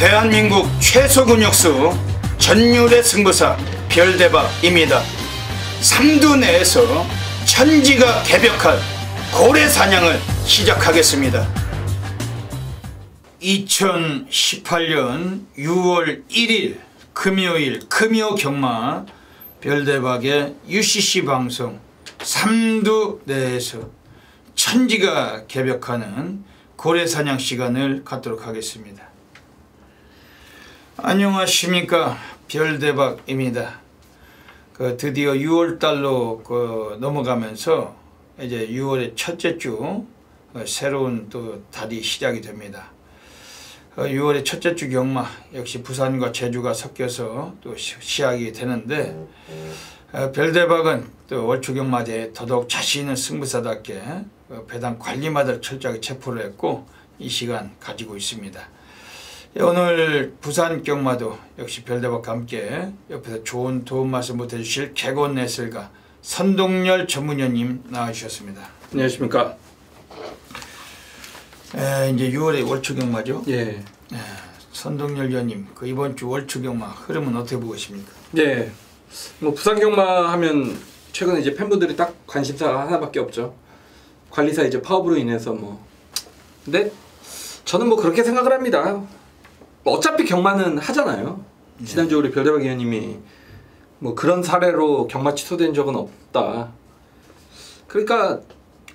대한민국 최소 근육수 전율의 승부사 별대박입니다. 삼두 내에서 천지가 개벽할 고래 사냥을 시작하겠습니다. 2018년 6월 1일 금요일 금요경마 별대박의 UCC 방송 삼두 내에서 천지가 개벽하는 고래 사냥 시간을 갖도록 하겠습니다. 안녕하십니까, 별대박입니다. 드디어 6월달로 넘어가면서 이제 6월의 첫째 주 새로운 또 달이 시작이 됩니다. 6월의 첫째 주 경마 역시 부산과 제주가 섞여서 또 시작이 되는데, 별대박은 또 월초 경마제에 더더욱 자신 있는 승부사답게 배당 관리마다 철저하게 체포를 했고 이 시간 가지고 있습니다. 오늘 부산 경마도 역시 별대박과 함께 옆에서 좋은 도움 말씀 해주실 개곤예술가 선동열 전문위원님 나와주셨습니다. 안녕하십니까. 이제 6월에 월초 경마죠? 예. 선동열 위원님, 이번 주 월초 경마 흐름은 어떻게 보고 계십니까? 예. 뭐 부산 경마 하면 최근에 이제 팬분들이 딱 관심사가 하나밖에 없죠. 관리사 이제 파업으로 인해서 근데 저는 그렇게 생각을 합니다. 어차피 경마는 하잖아요. 지난주 우리 별대박 위원님이 그런 사례로 경마 취소된 적은 없다. 그러니까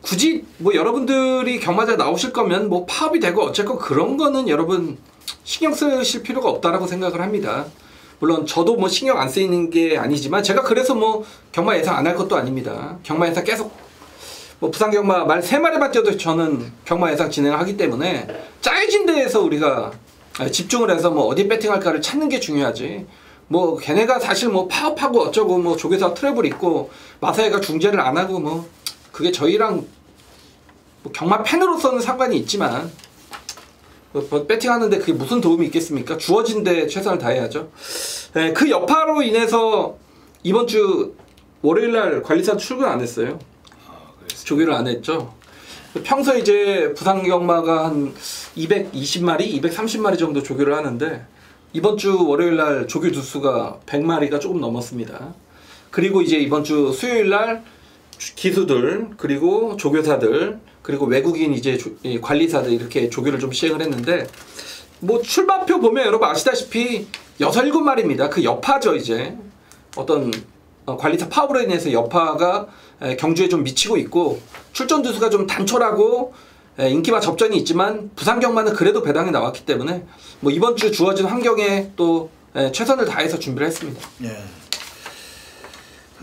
굳이 여러분들이 경마장에 나오실 거면 파업이 되고 어쨌건 그런 거는 여러분 신경 쓰실 필요가 없다라고 생각을 합니다. 물론 저도 신경 안 쓰이는 게 아니지만 제가 그래서 경마 예상 안 할 것도 아닙니다. 경마 예상 계속 부산 경마 말 3마리만 뛰어도 저는 경마 예상 진행을 하기 때문에 짜여진 데에서 우리가 집중을 해서 어디 배팅할까를 찾는 게 중요하지. 걔네가 사실 파업하고 어쩌고 조계사 트러블 있고 마사회가 중재를 안 하고 그게 저희랑 경마 팬으로서는 상관이 있지만 배팅하는데 그게 무슨 도움이 있겠습니까? 주어진 데 최선을 다해야죠. 그 여파로 인해서 이번 주 월요일날 관리사 출근 안 했어요. 조교를 안 했죠. 평소에 이제 부산 경마가 한 220마리, 230마리 정도 조교를 하는데 이번 주 월요일날 조교 두수가 100마리가 조금 넘었습니다. 그리고 이제 이번 주 수요일날 기수들, 그리고 조교사들, 그리고 외국인 이제 관리사들 이렇게 조교를 좀 시행을 했는데 출마표 보면 여러분 아시다시피 6, 7마리입니다. 그 여파죠. 이제 어떤 관리사 파업으로 인해서 여파가 경주에 좀 미치고 있고 출전 두수가 좀 단촐하고 인기와 접전이 있지만 부산 경마는 그래도 배당이 나왔기 때문에 이번 주 주어진 환경에 또 최선을 다해서 준비를 했습니다.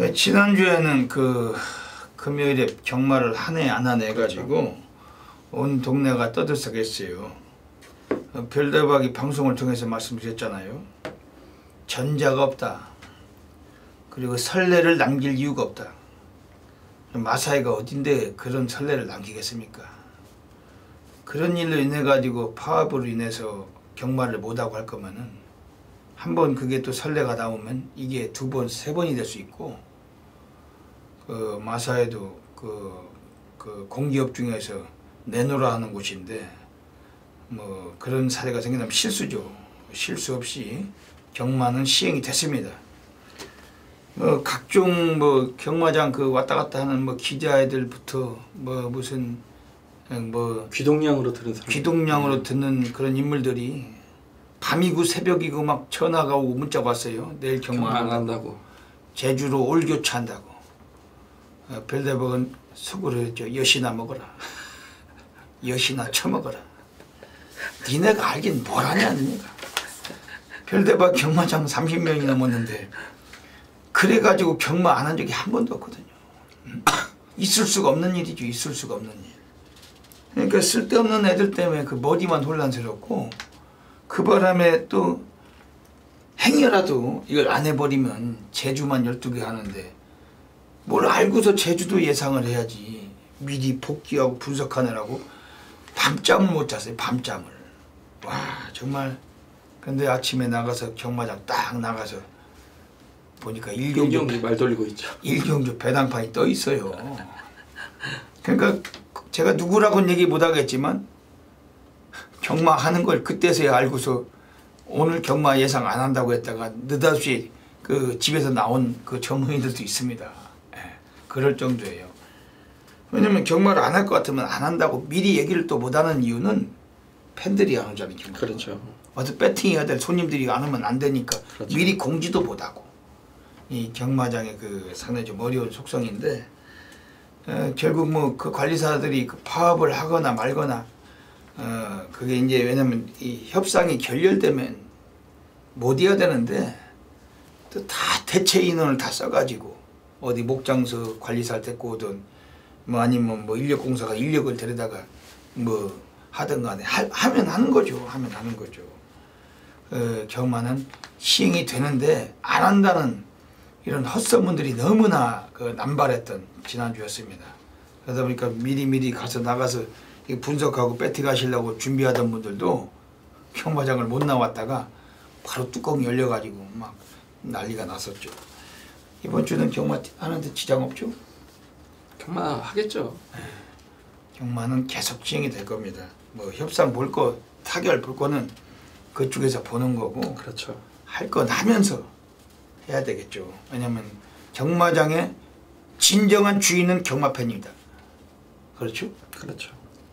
예. 지난주에는 금요일에 경마를 하네 안 하네 해가지고 온 동네가 떠들썩했어요. 별대박이 방송을 통해서 말씀드렸잖아요. 전자가 없다. 그리고 선례를 남길 이유가 없다. 마사회가 어딘데 그런 선례를 남기겠습니까? 그런 일로 인해 가지고 파업으로 인해서 경마를 못하고 할 거면은 한번 그게 또 선례가 나오면 이게 2번, 3번이 될 수 있고, 마사회도 공기업 중에서 내놓으라 하는 곳인데 그런 사례가 생긴다면 실수죠. 실수 없이 경마는 시행이 됐습니다. 각종 경마장 왔다 갔다 하는 기자애들부터 무슨 귀동냥으로 들은 사람, 귀동냥으로 듣는 그런 인물들이 밤이고 새벽이고 전화가 오고 문자가 왔어요. 내일 경마 안 한다고, 제주로 올 교차한다고. 별대박은 속으로 했죠. 엿이나 먹어라. 엿이나 처먹어라. 니네가 알긴 뭘 하냐 니네가. 별대박 경마장 30명이 넘었는데 그래가지고 경마 안 한 적이 한 번도 없거든요. 있을 수가 없는 일이죠. 있을 수가 없는 일. 그러니까 쓸데없는 애들 때문에 머리만 혼란스럽고, 그 바람에 또 행여라도 이걸 안 해버리면 제주만 12개 하는데 뭘 알고서 제주도 예상을 해야지. 미리 복귀하고 분석하느라고 밤잠을 못 잤어요. 밤잠을. 와 정말. 근데 아침에 나가서 경마장 딱 나가서 보니까 일경주 말 돌리고 있죠. 일경주 배당판이 떠 있어요. 그러니까 제가 누구라고는 얘기 못 하겠지만 경마하는 걸 그때서야 알고서 오늘 경마 예상 안 한다고 했다가 느닷없이 그 집에서 나온 그 전문의들도 있습니다. 예, 그럴 정도예요. 왜냐면 경마를 안 할 것 같으면 안 한다고 미리 얘기를 또 못하는 이유는 팬들이 안 오잖아요. 경마. 그렇죠. 와서 배팅해야 될 손님들이 안 오면 안 되니까 그렇죠. 미리 공지도 못하고 이 경마장의 그 상당히 좀 어려운 속성인데 결국 뭐 그 관리사들이 그 파업을 하거나 말거나 그게 이제 왜냐면 이 협상이 결렬되면 못 이어야 되는데 또 다 대체 인원을 다 써가지고 어디 목장소 관리사를 데리고 오든 뭐 아니면 뭐 인력공사가 인력을 데려다가 뭐 하든 간에 하면 하는 거죠. 하면 하는 거죠. 경마는 시행이 되는데 안 한다는 이런 헛소문들이 너무나 그 남발했던 지난주였습니다. 그러다 보니까 미리미리 가서 나가서 분석하고 배팅하시려고 준비하던 분들도 경마장을 못 나왔다가 바로 뚜껑이 열려가지고 막 난리가 났었죠. 이번 주는 경마 하는데 지장 없죠? 경마 하겠죠. 경마는 계속 시행이 될 겁니다. 뭐 협상 볼 거, 타결 볼 거는 그쪽에서 보는 거고 그렇죠. 할 건 하면서 해야 되겠죠. 왜냐면 경마장의 진정한 주인은 경마팬입니다. 그렇죠? 그렇죠.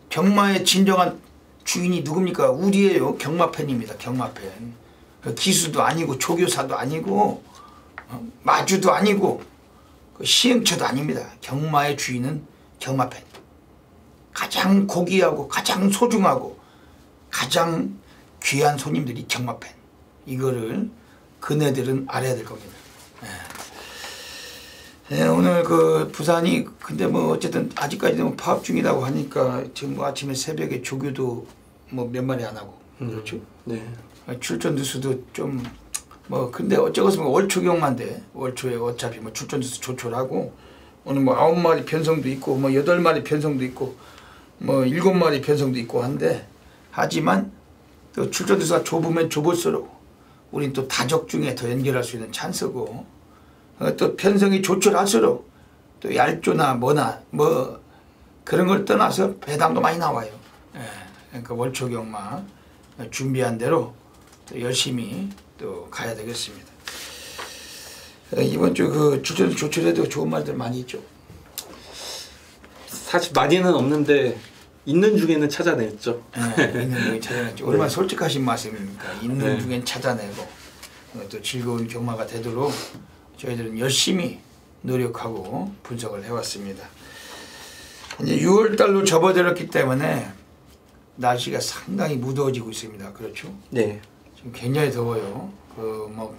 경마의 진정한 주인이 누굽니까? 우리예요. 경마팬입니다. 경마팬. 기수도 아니고 조교사도 아니고 마주도 아니고 시행처도 아닙니다. 경마의 주인은 경마팬. 가장 고귀하고 가장 소중하고 가장 귀한 손님들이 경마팬. 이거를 그네들은 알아야 될 겁니다. 오늘 그 부산이 근데 뭐 어쨌든 아직까지는 파업 중이라고 하니까 지금 뭐 아침에 새벽에 조교도 뭐 몇 마리 안 하고 그렇죠. 네. 출전 두수도 좀 뭐 근데 어쩌겠습니까. 월초경마인데 월초에 어차피 뭐 출전 두수 조촐하고 오늘 뭐 9마리 편성도 있고 뭐 8마리 편성도 있고 뭐 7마리 편성도 있고 한데 하지만 또 출전 두수가 좁으면 좁을수록 우린 또 다적 중에 더 연결할 수 있는 찬스고 또 편성이 조촐할수록 또 얄조나 뭐나 뭐 그런 걸 떠나서 배당도 많이 나와요. 그러니까 월초경마 준비한 대로 또 열심히 또 가야 되겠습니다. 이번 주 그 출전 조촐해도 좋은 말들 많이 있죠. 사실 많이는 없는데 있는 중에는 찾아냈죠. 있는 중에 찾아냈죠. 얼마나 솔직하신 말씀입니까? 있는 중엔 찾아내고 또 즐거운 경마가 되도록 저희들은 열심히 노력하고 분석을 해왔습니다. 이제 6월달로 접어들었기 때문에 날씨가 상당히 무더워지고 있습니다. 그렇죠? 네. 지금 굉장히 더워요. 그 뭐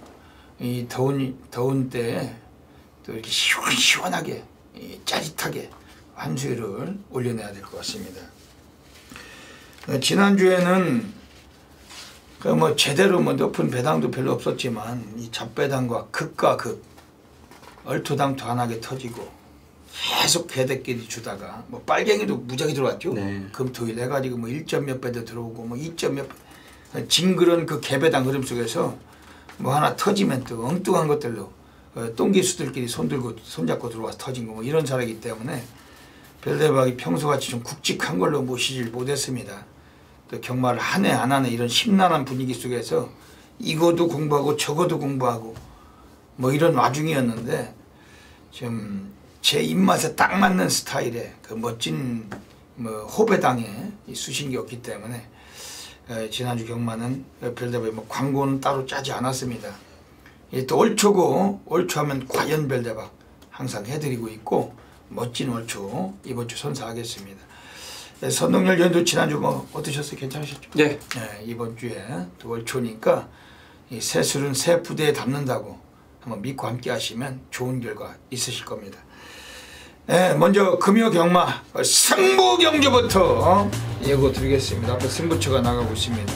이 더운 때 또 이렇게 시원하게 짜릿하게 환수율을 올려내야 될 것 같습니다. 지난주에는 그 뭐 제대로 뭐 높은 배당도 별로 없었지만 이 잡배당과 극과 극 얼토당토안하게 터지고 계속 개대끼리 주다가 뭐 빨갱이도 무지하게 들어왔죠. 네. 금토일 해가지고 뭐 1점 몇 배도 들어오고 뭐 2점 몇 배 징그런 그 개배당 흐름 속에서 뭐 하나 터지면 또 엉뚱한 것들로 똥기수들끼리 손잡고 들어와서 터진 거 뭐 이런 사례이기 때문에 별대박이 평소같이 좀 굵직한 걸로 모시질 못했습니다. 또 경마를 하네 안 하네 이런 심란한 분위기 속에서 이거도 공부하고 저거도 공부하고 뭐 이런 와중이었는데 좀 제 입맛에 딱 맞는 스타일의 그 멋진 뭐 호배당의 수신기였기 때문에 지난주 경마는 별대박이 뭐 광고는 따로 짜지 않았습니다. 또 올초고 올초하면 과연 별대박 항상 해드리고 있고 멋진 올초 이번 주 선사하겠습니다. 선동열 연도 지난주 뭐 어떠셨어요? 괜찮으셨죠? 네. 이번 주에 또 월초니까 이 새술은 새 부대에 담는다고 한번 믿고 함께 하시면 좋은 결과 있으실 겁니다. 먼저 금요 경마 승부 경주부터 예고 드리겠습니다. 앞에 승부처가 나가고 있습니다.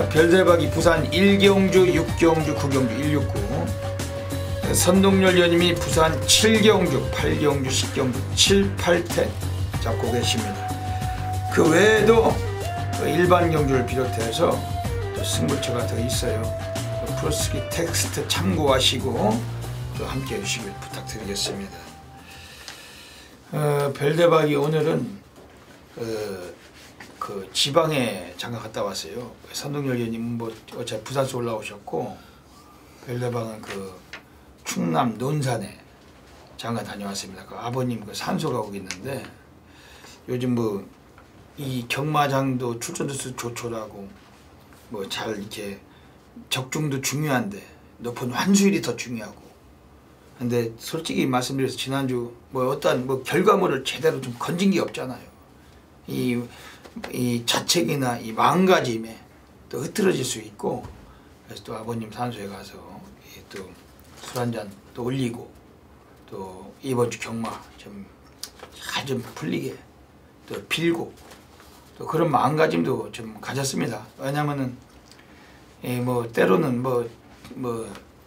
별대박이 부산 1경주, 6경주, 9경주, 169 선동열 연임이 부산 7경주, 8경주, 10경주, 7, 8태 잡고 계십니다. 그 외에도 일반 경주를 비롯해서 또 승부처가 더 있어요. 프로스키 텍스트 참고하시고 또 함께 해주시길 부탁드리겠습니다. 별대박이 오늘은 그 지방에 잠깐 갔다 왔어요. 선동열 의원님 뭐 어차피 부산서 올라오셨고 별대방은 그 충남 논산에 잠깐 다녀왔습니다. 그 아버님 그 산소가 거기 있는데 요즘 뭐 이 경마장도 출전도수 조촐하고 뭐 잘 이렇게 적중도 중요한데 높은 환수율이 더 중요하고. 근데 솔직히 말씀드려서 지난주 뭐 어떠한 뭐 결과물을 제대로 좀 건진 게 없잖아요. 이 자책이나 이 마음가짐에 또 흐트러질 수 있고. 그래서 또 아버님 산소에 가서 또 술 한잔 또 올리고 또 이번 주 경마 좀 풀리게 또 빌고 또 그런 마음가짐도 좀 가졌습니다. 왜냐면은 뭐 때로는 뭐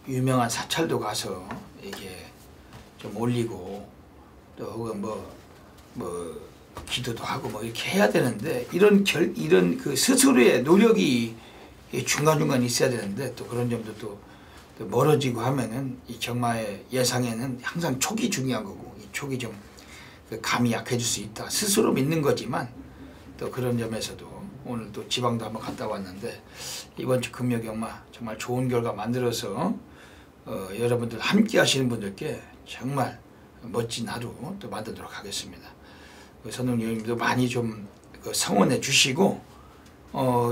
유명한 사찰도 가서 이게 좀 올리고 또 혹은 뭐 기도도 하고 뭐 이렇게 해야 되는데 이런 그 스스로의 노력이 중간중간 있어야 되는데 또 그런 점도 또 멀어지고 하면은 이 경마의 예상에는 항상 촉이 중요한 거고 이 촉이 좀 감이 약해질 수 있다 스스로 믿는 거지만 또 그런 점에서도 오늘 또 지방도 한번 갔다 왔는데 이번 주 금요 경마 정말 좋은 결과 만들어서 여러분들 함께 하시는 분들께 정말 멋진 하루 또 만들도록 하겠습니다. 선동 의원님도 많이 좀 성원해 주시고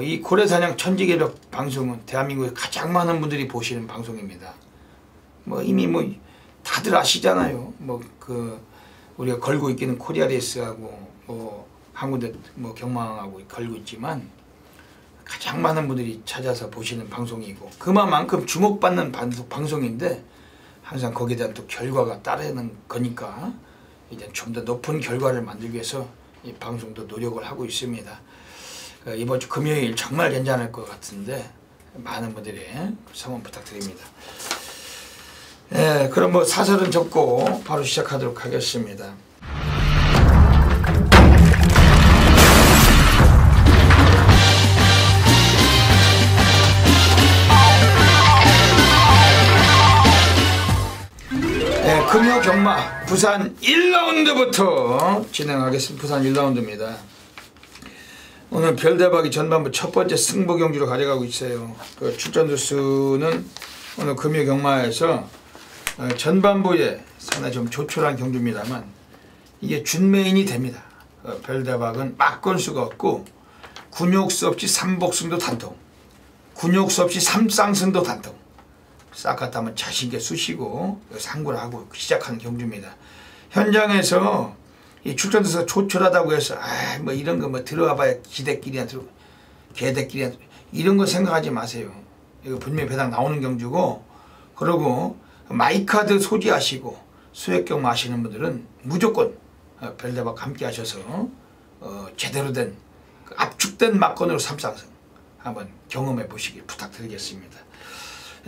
이 고래사냥 천지개벽 방송은 대한민국에 가장 많은 분들이 보시는 방송입니다. 뭐 이미 뭐 다들 아시잖아요. 뭐 우리가 걸고 있기는 코리아레이스하고 뭐 한군데 뭐 경마하고 걸고 있지만 가장 많은 분들이 찾아서 보시는 방송이고 그만큼 주목받는 방송인데 항상 거기에 대한 또 결과가 따르는 거니까 이제 좀 더 높은 결과를 만들기 위해서 이 방송도 노력을 하고 있습니다. 이번 주 금요일 정말 괜찮을 것 같은데 많은 분들이 성원 부탁드립니다. 네, 그럼 뭐 사설은 접고 바로 시작하도록 하겠습니다. 네, 금요 경마 부산 1라운드부터 진행하겠습니다. 부산 1라운드입니다. 오늘 별대박이 전반부 첫 번째 승부 경주로 가져가고 있어요. 그 출전 두수는 오늘 금요 경마에서 전반부에 상당히 좀 조촐한 경주입니다만 이게 준메인이 됩니다. 별대박은 막건수가 없고 군욕수 없이 3복승도 단통, 군욕수 없이 3쌍승도 단통. 싹 갖다 한번 자신있게 쑤시고 상고를 하고 시작하는 경주입니다. 현장에서 이 출전돼서 조촐하다고 해서 뭐 이런 거 뭐 들어가봐야 기대끼리나 개대끼리나 이런 거 생각하지 마세요. 이거 분명히 배당 나오는 경주고 그리고 마이카드 소지하시고 수액경마 하시는 분들은 무조건 별대박 함께 하셔서 제대로 된 압축된 막건으로 3쌍승 한번 경험해 보시길 부탁드리겠습니다.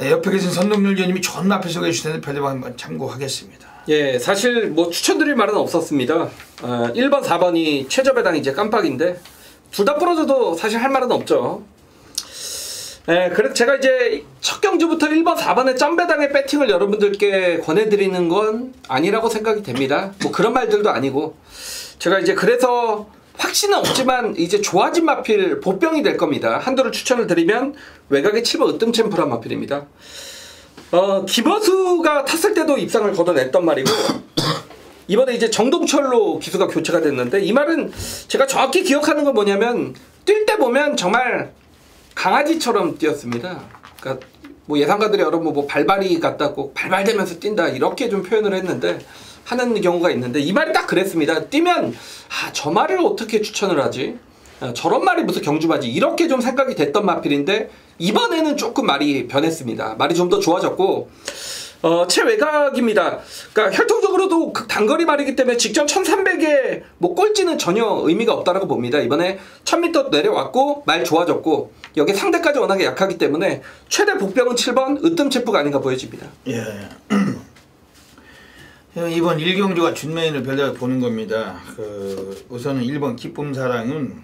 옆에 계신 선동열 의원님이 좋은 앞에 소개해 주시는데 별대박 한번 참고하겠습니다. 예, 사실 뭐 추천드릴 말은 없었습니다. 1번, 4번이 최저 배당이 이제 깜빡인데 둘 다 부러져도 사실 할 말은 없죠. 예, 그래서 제가 이제 첫 경주부터 1번, 4번의 짬배당의 배팅을 여러분들께 권해드리는 건 아니라고 생각이 됩니다. 뭐 그런 말들도 아니고 제가 이제 그래서 확신은 없지만 이제 좋아진 마필 보병이 될 겁니다. 한두를 추천을 드리면 외곽의 7번 으뜸챔프란 마필입니다. 김어수가 탔을 때도 입상을 거둬냈던 말이고 이번에 이제 정동철로 기수가 교체가 됐는데 이 말은 제가 정확히 기억하는 건 뭐냐면 뛸 때 보면 정말 강아지처럼 뛰었습니다. 그러니까 뭐 예상가들이 여러분 뭐 발발이 같다고 발발되면서 뛴다 이렇게 좀 표현을 했는데 하는 경우가 있는데 이 말이 딱 그랬습니다. 뛰면 저 말을 어떻게 추천을 하지? 저런 말이 무슨 경주마지 이렇게 좀 생각이 됐던 마필인데 이번에는 조금 말이 변했습니다. 말이 좀 더 좋아졌고 최외곽입니다. 그러니까 혈통적으로도 단거리 말이기 때문에 직전 1300에 뭐 꼴찌는 전혀 의미가 없다라고 봅니다. 이번에 1000m 내려왔고 말 좋아졌고 여기 상대까지 워낙에 약하기 때문에 최대 복병은 7번 으뜸체프가 아닌가 보여집니다. 예. 이번 1경주가 준메인을 별다르게 보는 겁니다. 우선은 1번 기쁨사랑은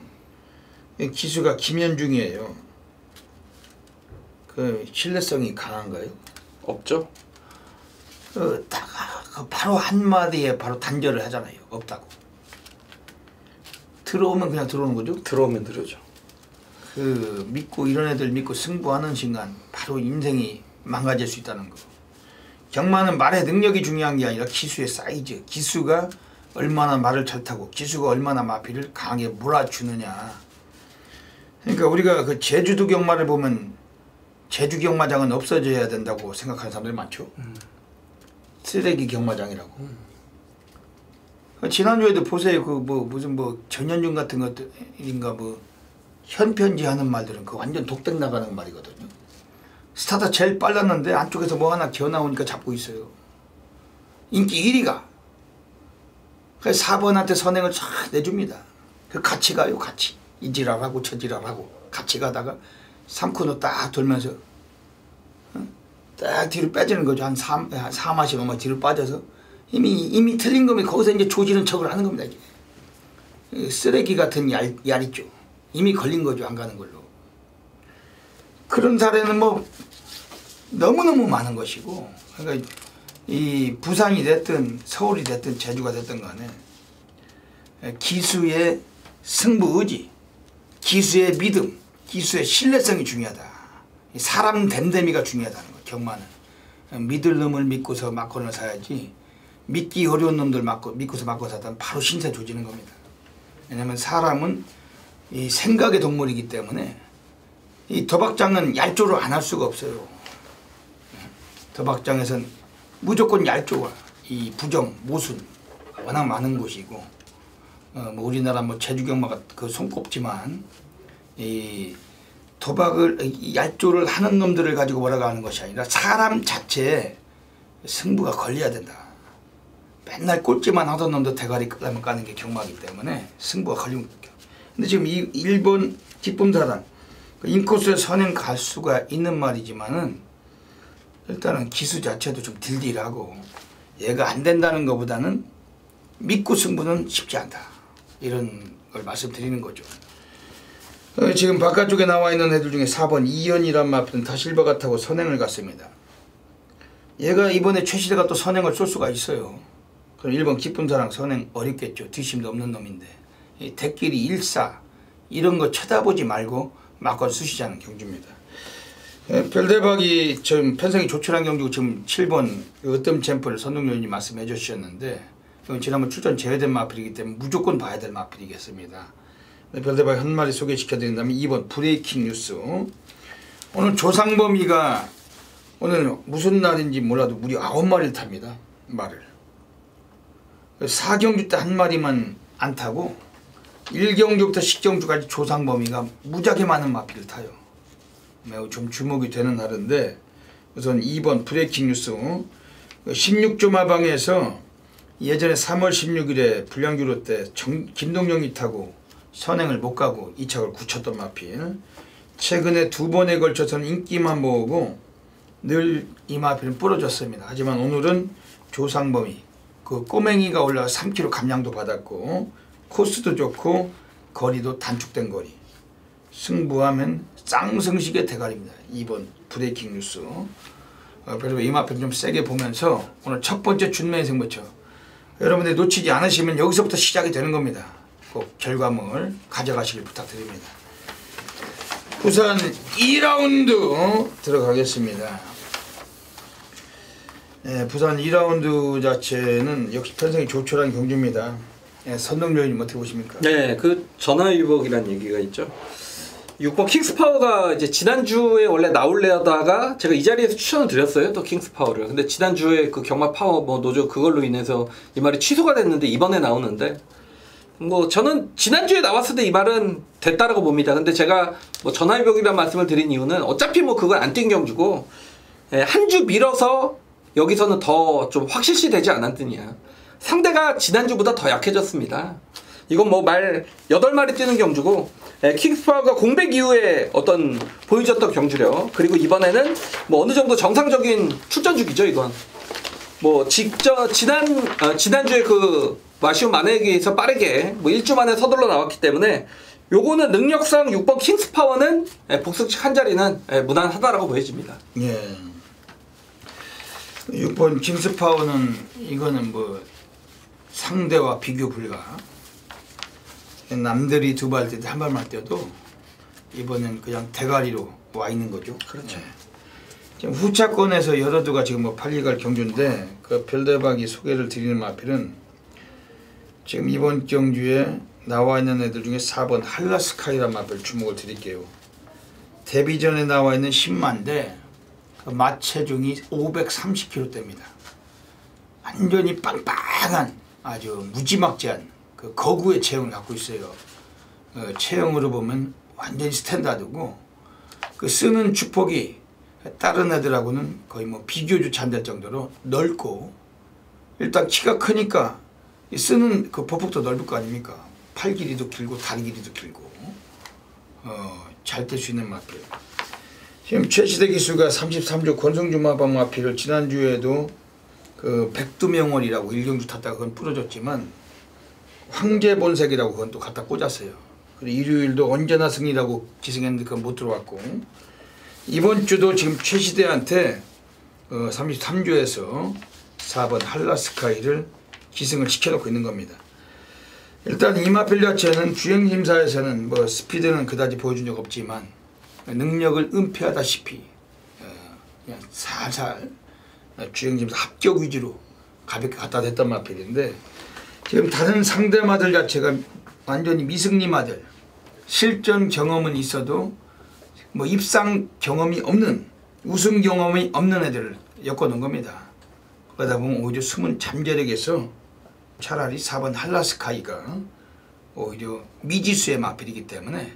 기수가 김현중이에요. 신뢰성이 강한가요? 없죠. 바로 한마디에 바로 단절을 하잖아요. 없다고. 들어오면 그냥 들어오는 거죠? 들어오면 들어오죠. 그 믿고 이런 애들 믿고 승부하는 순간 바로 인생이 망가질 수 있다는 거. 경마는 말의 능력이 중요한 게 아니라 기수의 사이즈, 기수가 얼마나 말을 잘 타고 기수가 얼마나 마피를 강하게 몰아주느냐. 그러니까 우리가 그 제주도 경마를 보면 제주 경마장은 없어져야 된다고 생각하는 사람들이 많죠. 쓰레기 경마장이라고. 지난주에도 보세요. 그 뭐 무슨 뭐 전현중 같은 것들인가 뭐 현편지 하는 말들은 그 완전 독백 나가는 말이거든요. 스타트 제일 빨랐는데 안쪽에서 뭐 하나 기어 나오니까 잡고 있어요. 인기 1위가. 그래서 4번한테 선행을 쫙 내줍니다. 그 같이 가요, 같이. 이 지랄하고 저 지랄하고 같이 가다가 3코너 딱 돌면서 딱 뒤로 빠지는 거죠. 한 4마시 넘어 뒤로 빠져서 이미 틀린 거면 거기서 이제 조지는 척을 하는 겁니다. 이게. 쓰레기 같은 얄 있죠. 이미 걸린 거죠. 안 가는 걸로. 그런 사례는 뭐 너무너무 많은 것이고, 그러니까 이 부산이 됐든 서울이 됐든 제주가 됐든 간에 기수의 승부 의지, 기수의 믿음, 기수의 신뢰성이 중요하다. 사람 됨됨이가 중요하다는 거. 경마는 믿을 놈을 믿고서 막건을 사야지, 믿기 어려운 놈들 믿고서 막고 사다면 바로 신세 조지는 겁니다. 왜냐하면 사람은 이 생각의 동물이기 때문에 이 도박장은 얄조를 안 할 수가 없어요. 도박장에선 무조건 얄조와 이 부정, 모순 워낙 많은 곳이고, 뭐 우리나라 뭐 제주경마가 그 손꼽지만 이 도박을 얄조를 하는 놈들을 가지고 뭐라고 하는 것이 아니라 사람 자체에 승부가 걸려야 된다. 맨날 꼴찌만 하던 놈도 대가리 끌려면 까는 게 경마이기 때문에 승부가 걸리는 거죠. 근데 지금 이 일본 기쁨사단 인코스에 선행 갈 수가 있는 말이지만은 일단은 기수 자체도 좀 딜딜하고 얘가 안 된다는 것보다는 믿고 승부는 쉽지 않다. 이런 걸 말씀드리는 거죠. 지금 바깥쪽에 나와 있는 애들 중에 4번 이현이란 마피는 다실버가 타고 선행을 갔습니다. 얘가 이번에 최시대가 또 선행을 쏠 수가 있어요. 그럼 1번 기쁨사랑 선행 어렵겠죠. 뒷심도 없는 놈인데 이 대끼리 일사 이런 거 쳐다보지 말고 막건 쓰시자는 경주입니다. 별대박이 지금 편성이 조촐한 경주고 지금 7번 으뜸 챔프를 선동요인이 말씀해 주셨는데 이건 지난번 출전 제외된 마필이기 때문에 무조건 봐야 될 마필이겠습니다. 별대박 한 마리 소개시켜 드린다면 2번 브레이킹 뉴스. 오늘 조상범이가 오늘 무슨 날인지 몰라도 무려 9마리를 탑니다. 말을 4경주 때 한 마리만 안 타고 1경주부터 10경주까지 조상범이가 무지하게 많은 마필을 타요. 매우 좀 주목이 되는 하루인데, 우선 2번 브레이킹 뉴스 16조 마방에서 예전에 3월 16일에 불량규로 때 김동영이 타고 선행을 못 가고 이착을 굳혔던 마필, 최근에 2번에 걸쳐서는 인기만 모으고 늘 이 마필은 부러졌습니다. 하지만 오늘은 조상범이 그 꼬맹이가 올라가 3kg 감량도 받았고 코스도 좋고 거리도 단축된 거리, 승부하면 쌍승식의 대가리입니다. 2번 브레이킹 뉴스. 그리고 이 마필 좀 세게 보면서 오늘 첫 번째 준매 승부처 여러분들 놓치지 않으시면 여기서부터 시작이 되는 겁니다. 꼭 결과물 가져가시길 부탁드립니다. 부산 2라운드 들어가겠습니다. 부산 2라운드 자체는 역시 편성이 조촐한 경주입니다. 선동요인님 어떻게 보십니까? 네, 그 전화위복이라는 얘기가 있죠. 6번 킹스파워가 이제 지난주에 원래 나올려다가 제가 이 자리에서 추천을 드렸어요. 또 킹스파워를. 근데 지난주에 그 경마파워 뭐 노조 그걸로 인해서 이 말이 취소가 됐는데 이번에 나오는데, 뭐 저는 지난주에 나왔을 때 이 말은 됐다라고 봅니다. 근데 제가 뭐 전화위복이라는 말씀을 드린 이유는 어차피 뭐 그건 안 뛴 경주고 한 주 밀어서 여기서는 더 좀 확실시 되지 않았느냐. 상대가 지난주보다 더 약해졌습니다. 이건 뭐 말 8마리 뛰는 경주고, 킹스파워가 공백 이후에 어떤 보여줬던 경주력, 그리고 이번에는 뭐 어느 정도 정상적인 출전주기죠. 이건 뭐 지난주에 그 마시오 마네기에서 빠르게 뭐 1주 만에 서둘러 나왔기 때문에 요거는 능력상 6번 킹스파워는 복수칙 한 자리는 무난하다라고 보여집니다. 예. 6번 킹스파워는 이거는 뭐 상대와 비교 불가. 남들이 두 발 때 한 발만 뛰어도 이번엔 그냥 대가리로 와 있는 거죠. 그렇죠. 지금 후차권에서 여러 두가 지금 뭐 팔리갈 경주인데 그 별대박이 소개를 드리는 마필은 지금 이번 경주에 나와 있는 애들 중에 4번 한라스카이란 마필 주목을 드릴게요. 데뷔전에 나와 있는 10만대 그 마체중이 530kg대입니다. 완전히 빵빵한 아주 무지막지한 그 거구의 체형을 갖고 있어요. 체형으로 보면 완전히 스탠다드고 그 쓰는 주폭이 다른 애들하고는 거의 뭐 비교조차 안 될 정도로 넓고 일단 키가 크니까 쓰는 그 보폭도 넓을 거 아닙니까? 팔 길이도 길고 다리 길이도 길고 잘 뗄 수 있는 마필. 지금 최시대 기수가 33조 권성주 마방 마필을 지난주에도 그 백두명월이라고 일경주 탔다가 그건 부러졌지만 황제본색이라고 그건 또 갖다 꽂았어요. 그리고 일요일도 언제나 승리라고 기승했는데 그건 못 들어왔고 이번 주도 지금 최시대한테 33조에서 4번 한라스카이를 기승을 시켜놓고 있는 겁니다. 일단 이 마필 자체는 주행심사에서는 뭐 스피드는 그다지 보여준 적 없지만 능력을 은폐하다시피 그냥 살살 주행심사 합격 위주로 가볍게 갖다 댔던 마필인데 지금 다른 상대마들 자체가 완전히 미승리마들 실전 경험은 있어도 뭐 입상 경험이 없는 우승 경험이 없는 애들을 엮어놓은 겁니다. 그러다 보면 오히려 숨은 잠재력에서 차라리 4번 한라스카이가 오히려 미지수의 마필이기 때문에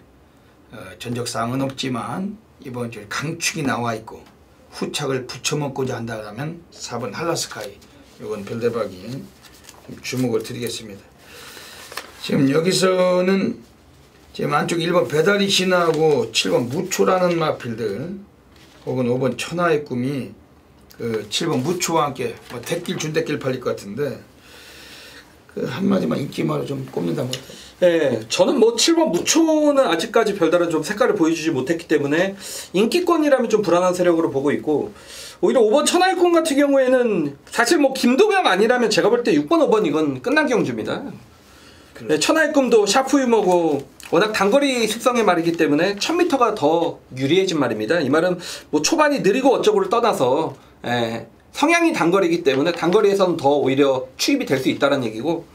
전적사항은 없지만 이번 주에 강축이 나와 있고 후착을 붙여먹고자 한다면 4번 한라스카이 이건 별대박이 주목을 드리겠습니다. 지금 여기서는 지금 안쪽 1번 배다리 신하고 7번 무초라는 마필들 혹은 5번 천하의 꿈이 그 7번 무초와 함께 뭐 대길 준대길 팔릴 것 같은데 그 한마디만 인기말로 좀 꼽는다면 네, 저는 뭐 7번 무초는 아직까지 별다른 좀 색깔을 보여주지 못했기 때문에 인기권이라면 좀 불안한 세력으로 보고 있고 오히려 5번 천하의 꿈 같은 경우에는 사실 뭐 김동영 아니라면 제가 볼 때 6번 5번 이건 끝난 경주입니다. 네, 천하의 꿈도 샤프 유머고 워낙 단거리 습성의 말이기 때문에 1000m가 더 유리해진 말입니다. 이 말은 뭐 초반이 느리고 어쩌고를 떠나서 성향이 단거리이기 때문에 단거리에서는 더 오히려 추입이 될 수 있다는 얘기고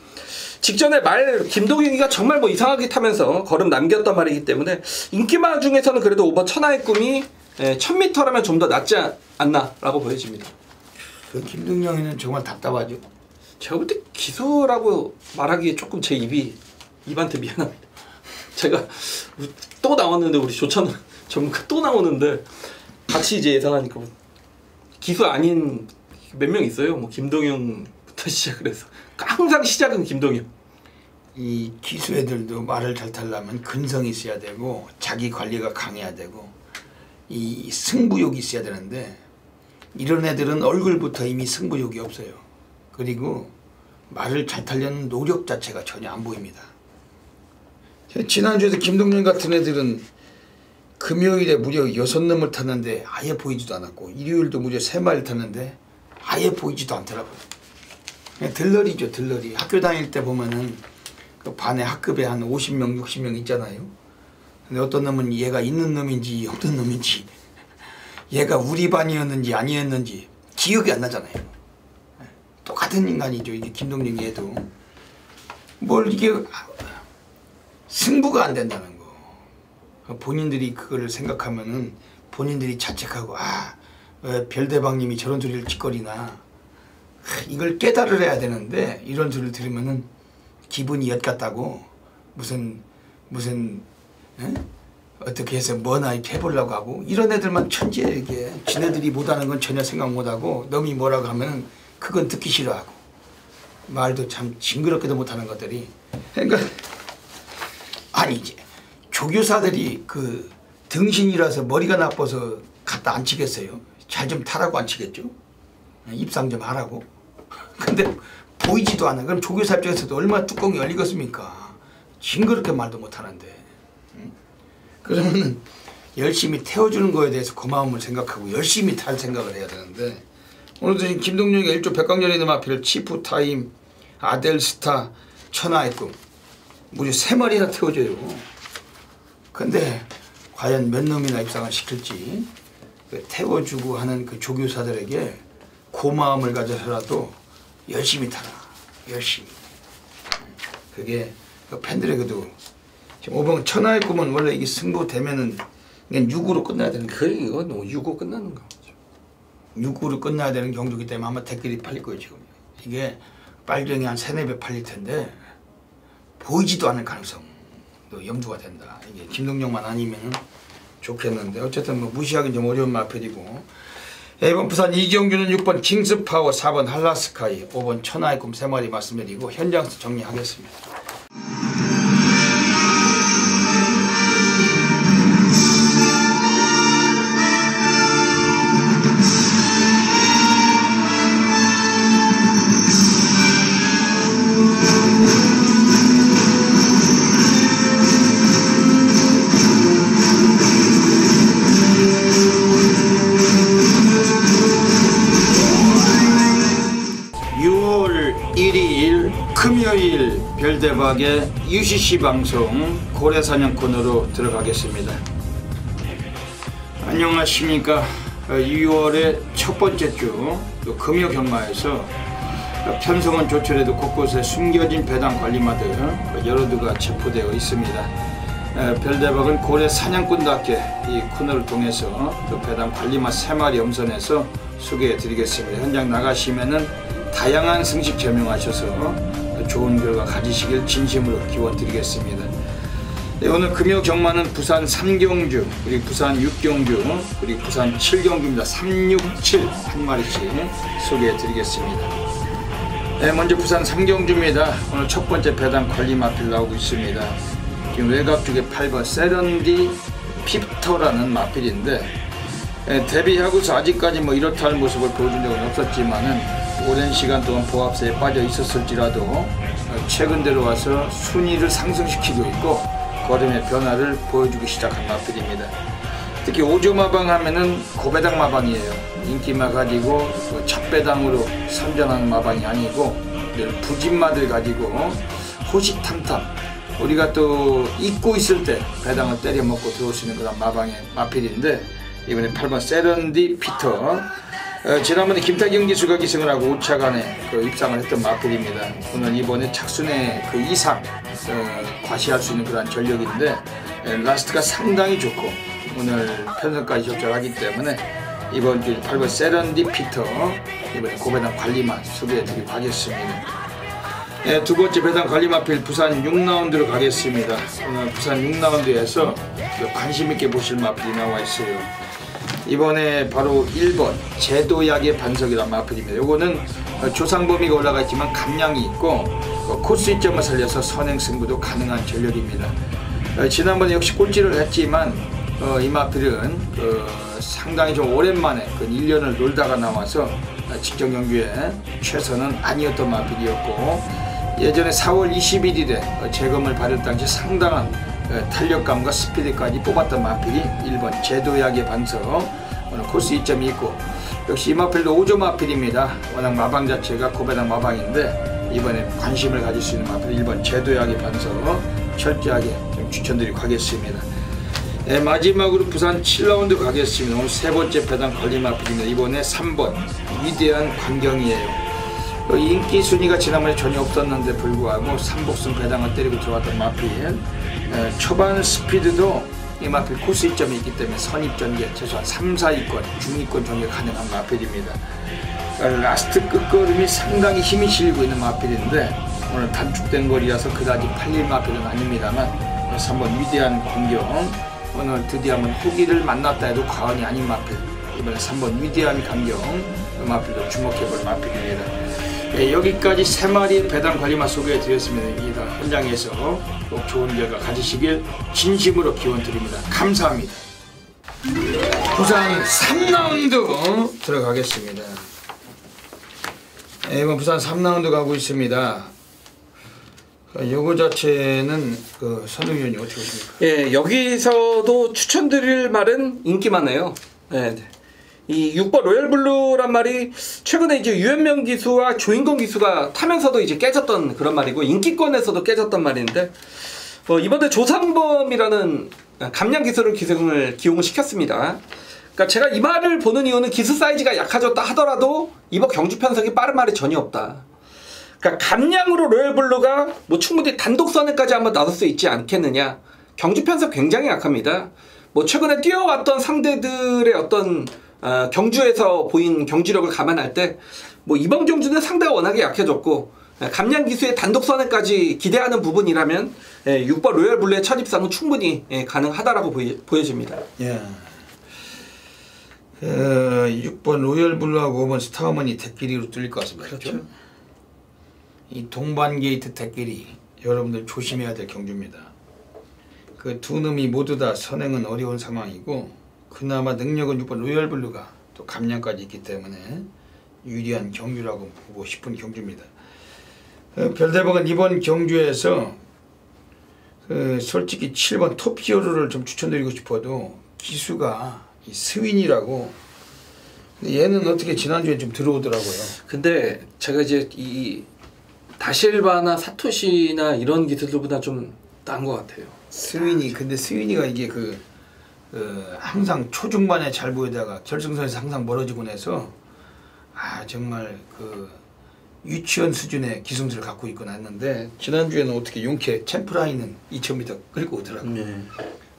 직전에 말 김동영이가 정말 뭐 이상하게 타면서 걸음 남겼던 말이기 때문에 인기말 중에서는 그래도 5번 천하의 꿈이 1000m라면 좀 더 낫지 않나 라고 보여집니다. 그 김동영이는 정말 답답하죠. 제가 볼 때 기수라고 말하기에 조금 제 입한테 미안합니다. 제가 또 나왔는데 우리 조찬 전문가 또 나오는데 같이 이제 예상하니까 기수 아닌 몇 명 있어요. 뭐 김동영부터 시작을 해서 항상 시작은 김동영. 이 기수 애들도 말을 잘 타려면 근성이 있어야 되고 자기 관리가 강해야 되고 이 승부욕이 있어야 되는데 이런 애들은 얼굴부터 이미 승부욕이 없어요. 그리고 말을 잘 타려는 노력 자체가 전혀 안 보입니다. 지난주에도 김동영 같은 애들은 금요일에 무려 6놈을 탔는데 아예 보이지도 않았고 일요일도 무려 3마리 탔는데 아예 보이지도 않더라고요. 그냥 들러리죠, 들러리. 학교 다닐 때 보면은 그 반에 학급에 한 50명, 60명 있잖아요. 근데 어떤 놈은 얘가 있는 놈인지 없는 놈인지 얘가 우리 반이었는지 아니었는지 기억이 안 나잖아요. 똑같은 인간이죠. 이게 김동영 얘도 뭘 이게 승부가 안 된다는 거. 본인들이 그거를 생각하면은 본인들이 자책하고 왜 별대방님이 저런 소리를 짓거리나 이걸 깨달으려 되는데 이런 소리를 들으면은 기분이 엿같다고 무슨 어떻게 해서 뭐나 이렇게 해보려고 하고 이런 애들만 천지에 이게 지네들이 못하는 건 전혀 생각 못하고 남이 뭐라고 하면은 그건 듣기 싫어하고 말도 참 징그럽게도 못하는 것들이 그러니까 아니 이제 조교사들이 그 등신이라서 머리가 나빠서 갖다 안 치겠어요? 잘 좀 타라고 안 치겠죠? 입상 좀 하라고. 근데 보이지도 않아. 그럼 조교사 입장에서도 얼마나 뚜껑이 열리겠습니까? 징그럽게 말도 못하는데. 그러면은 열심히 태워주는 거에 대해서 고마움을 생각하고 열심히 탈 생각을 해야 되는데 오늘도 지금 김동영이 1조 백광열에 있는 마필을 치프타임, 아델스타, 천하의 꿈 무려 3마리나 태워줘요. 근데 과연 몇 놈이나 입상을 시킬지 그 태워주고 하는 그 조교사들에게 고마움을 가져서라도 열심히 타라. 열심히. 그게 그 팬들에게도 지금 5번 천하의 꿈은 원래 이게 승부되면은 그냥 6으로 끝나야 되는 거예요. 그래 이거 6호 끝나는 거. 6으로 끝나야 되는 경주기 때문에 아마 댓글이 팔릴 거예요 지금. 이게 빨정이 한 3-4배 팔릴 텐데 보이지도 않을 가능성도 염두가 된다. 이게 김동영만 아니면 좋겠는데 어쨌든 뭐 무시하기 좀 어려운 마필이고. 이번 부산 이경주는 6번 킹스파워, 4번 한라스카이, 5번 천하의 꿈 3마리 말씀드리고 현장에서 정리하겠습니다. 6월 1일 금요일 별대박의 UCC 방송 고래사냥꾼으로 들어가겠습니다. 안녕하십니까. 6월의 첫 번째 주 금요 경마에서 편성은 조철에도 곳곳에 숨겨진 배당 관리마들 여러두가 체포되어 있습니다. 별대박은 고래 사냥꾼답게 이 코너를 통해서 그 배당 관리마 3마리 엄선해서 소개해 드리겠습니다. 현장 나가시면은 다양한 승식 제명하셔서 좋은 결과 가지시길 진심으로 기원 드리겠습니다. 네, 오늘 금요 경마는 부산 3경주, 그리고 부산 6경주, 그리고 부산 7경주입니다. 367 한 마리씩 소개해 드리겠습니다. 네, 먼저 부산 3경주입니다. 오늘 첫 번째 배당 관리마필 나오고 있습니다. 지금 외곽 쪽에 8번 세런디 핍터라는 마필인데 데뷔하고서 아직까지 뭐 이렇다 할 모습을 보여준 적은 없었지만은 오랜 시간 동안 보합세에 빠져 있었을지라도 최근 들어와서 순위를 상승시키고 있고 걸음의 변화를 보여주기 시작한 마필입니다. 특히 5조 마방 하면은 고배당 마방이에요. 인기마 가지고 첫 배당으로 선전하는 마방이 아니고 늘 부진마들 가지고 호시탐탐 우리가 또 잊고 있을 때 배당을 때려 먹고 들어올 수 있는 그런 마방의 마필인데 이번에 8번 세런디 피터. 지난번에 김태경 기수가 기승을 하고 5차간에 입상을 했던 마필입니다. 오늘 이번에 착순의 그 이상 과시할 수 있는 그런 전력인데 라스트가 상당히 좋고 오늘 편성까지 적절하기 때문에 이번 주 8번 세런디 피터 이번에 고배당 관리마 소개해드리고 가겠습니다. 두 번째 배당 관리마필 부산 6라운드로 가겠습니다. 오늘 부산 6라운드에서 관심 있게 보실 마필이 나와 있어요. 이번에 바로 1번 제도약의 반석이란 마필입니다. 요거는 조상범위가 올라가 있지만 감량이 있고 코스 이점을 살려서 선행 승부도 가능한 전력입니다. 지난번에 역시 꼴찌를 했지만 이 마필은 상당히 좀 오랜만에 1년을 놀다가 나와서 직전 경주에 최선은 아니었던 마필이었고 예전에 4월 21일에 재검을 받을 당시 상당한 탄력감과 스피드까지 뽑았던 마필이 1번 제도약의 반석. 오늘 코스 2점이 있고 역시 이 마필도 5조 마필입니다. 워낙 마방 자체가 고배당 마방인데 이번에 관심을 가질 수 있는 마필 1번 제도약의 반석 철저하게 좀 추천드리고 가겠습니다. 네, 마지막으로 부산 7라운드 가겠습니다. 오늘 세 번째 배당 관리 마필입니다. 이번에 3번 위대한 광경이에요. 인기 순위가 지난번에 전혀 없었는데 불구하고 3복승 배당을 때리고 들어왔던 마필. 초반 스피드도 이 마필 코스 2점이 있기 때문에 선입 전개 최소한 3, 4위권, 중위권 전개 가능한 마필입니다. 라스트 끝걸음이 상당히 힘이 실리고 있는 마필인데 오늘 단축된 거리라서 그다지 팔릴 마필은 아닙니다만 3번 위대한 광경 오늘 드디어 한번 호기를 만났다 해도 과언이 아닌 마필 이번에 3번 위대한 광경 이 마필도 주목해볼 마필입니다. 네, 여기까지 3마리의 배당 관리마 소개해 드렸습니다. 현장에서 꼭 좋은 결과 가지시길 진심으로 기원 드립니다. 감사합니다. 부산 3라운드 들어가겠습니다. 네, 이번 부산 3라운드 가고 있습니다. 요거 자체는 선우위원님 어떻게 보십니까? 예, 여기서도 추천드릴 말은 인기만 해요. 네. 이 6번 로얄블루란 말이 최근에 이제 유현명 기수와 조인권 기수가 타면서도 이제 깨졌던 그런 말이고 인기권에서도 깨졌던 말인데 이번에 조상범이라는 감량 기수를 기용을 시켰습니다. 그러니까 제가 이 말을 보는 이유는 기수 사이즈가 약해졌다 하더라도 이번 경주 편성이 빠른 말이 전혀 없다. 그러니까 감량으로 로얄블루가 뭐 충분히 단독 선행까지 한번 나설 수 있지 않겠느냐. 경주 편성 굉장히 약합니다. 뭐 최근에 뛰어왔던 상대들의 어떤 경주에서 보인 경주력을 감안할 때 뭐 이번 경주는 상대가 워낙에 약해졌고 감량 기수의 단독 선행까지 기대하는 부분이라면 6번 로얄블루의 첫 입상은 충분히 가능하다라고 보여집니다. 예. 6번 로얄블루하고 5번 스타어머니 대끼리로 뚫릴 것 같습니다. 그렇죠. 이 동반 게이트 대끼리 여러분들 조심해야 될 경주입니다. 그 두 놈이 모두 다 선행은 어려운 상황이고 그나마 능력은 6번 로얄블루가 또 감량까지 있기 때문에 유리한 경주라고 보고 싶은 경주입니다. 별대박은 이번 경주에서 솔직히 7번 토피오르를 좀 추천드리고 싶어도 기수가 이 스윈이라고 얘는 어떻게 지난주에 좀 들어오더라고요. 근데 제가 이제 이 다실바나 사토시나 이런 기술들보다 좀 나은 것 같아요. 스윈이 근데 스윈이가 이게 항상 초중반에 잘 보이다가 결승선에서 항상 멀어지곤 해서 정말 유치원 수준의 기승술을 갖고 있곤 했는데 지난주에는 어떻게 용케 챔프라인은 2000m 끌고 오더라고요. 네.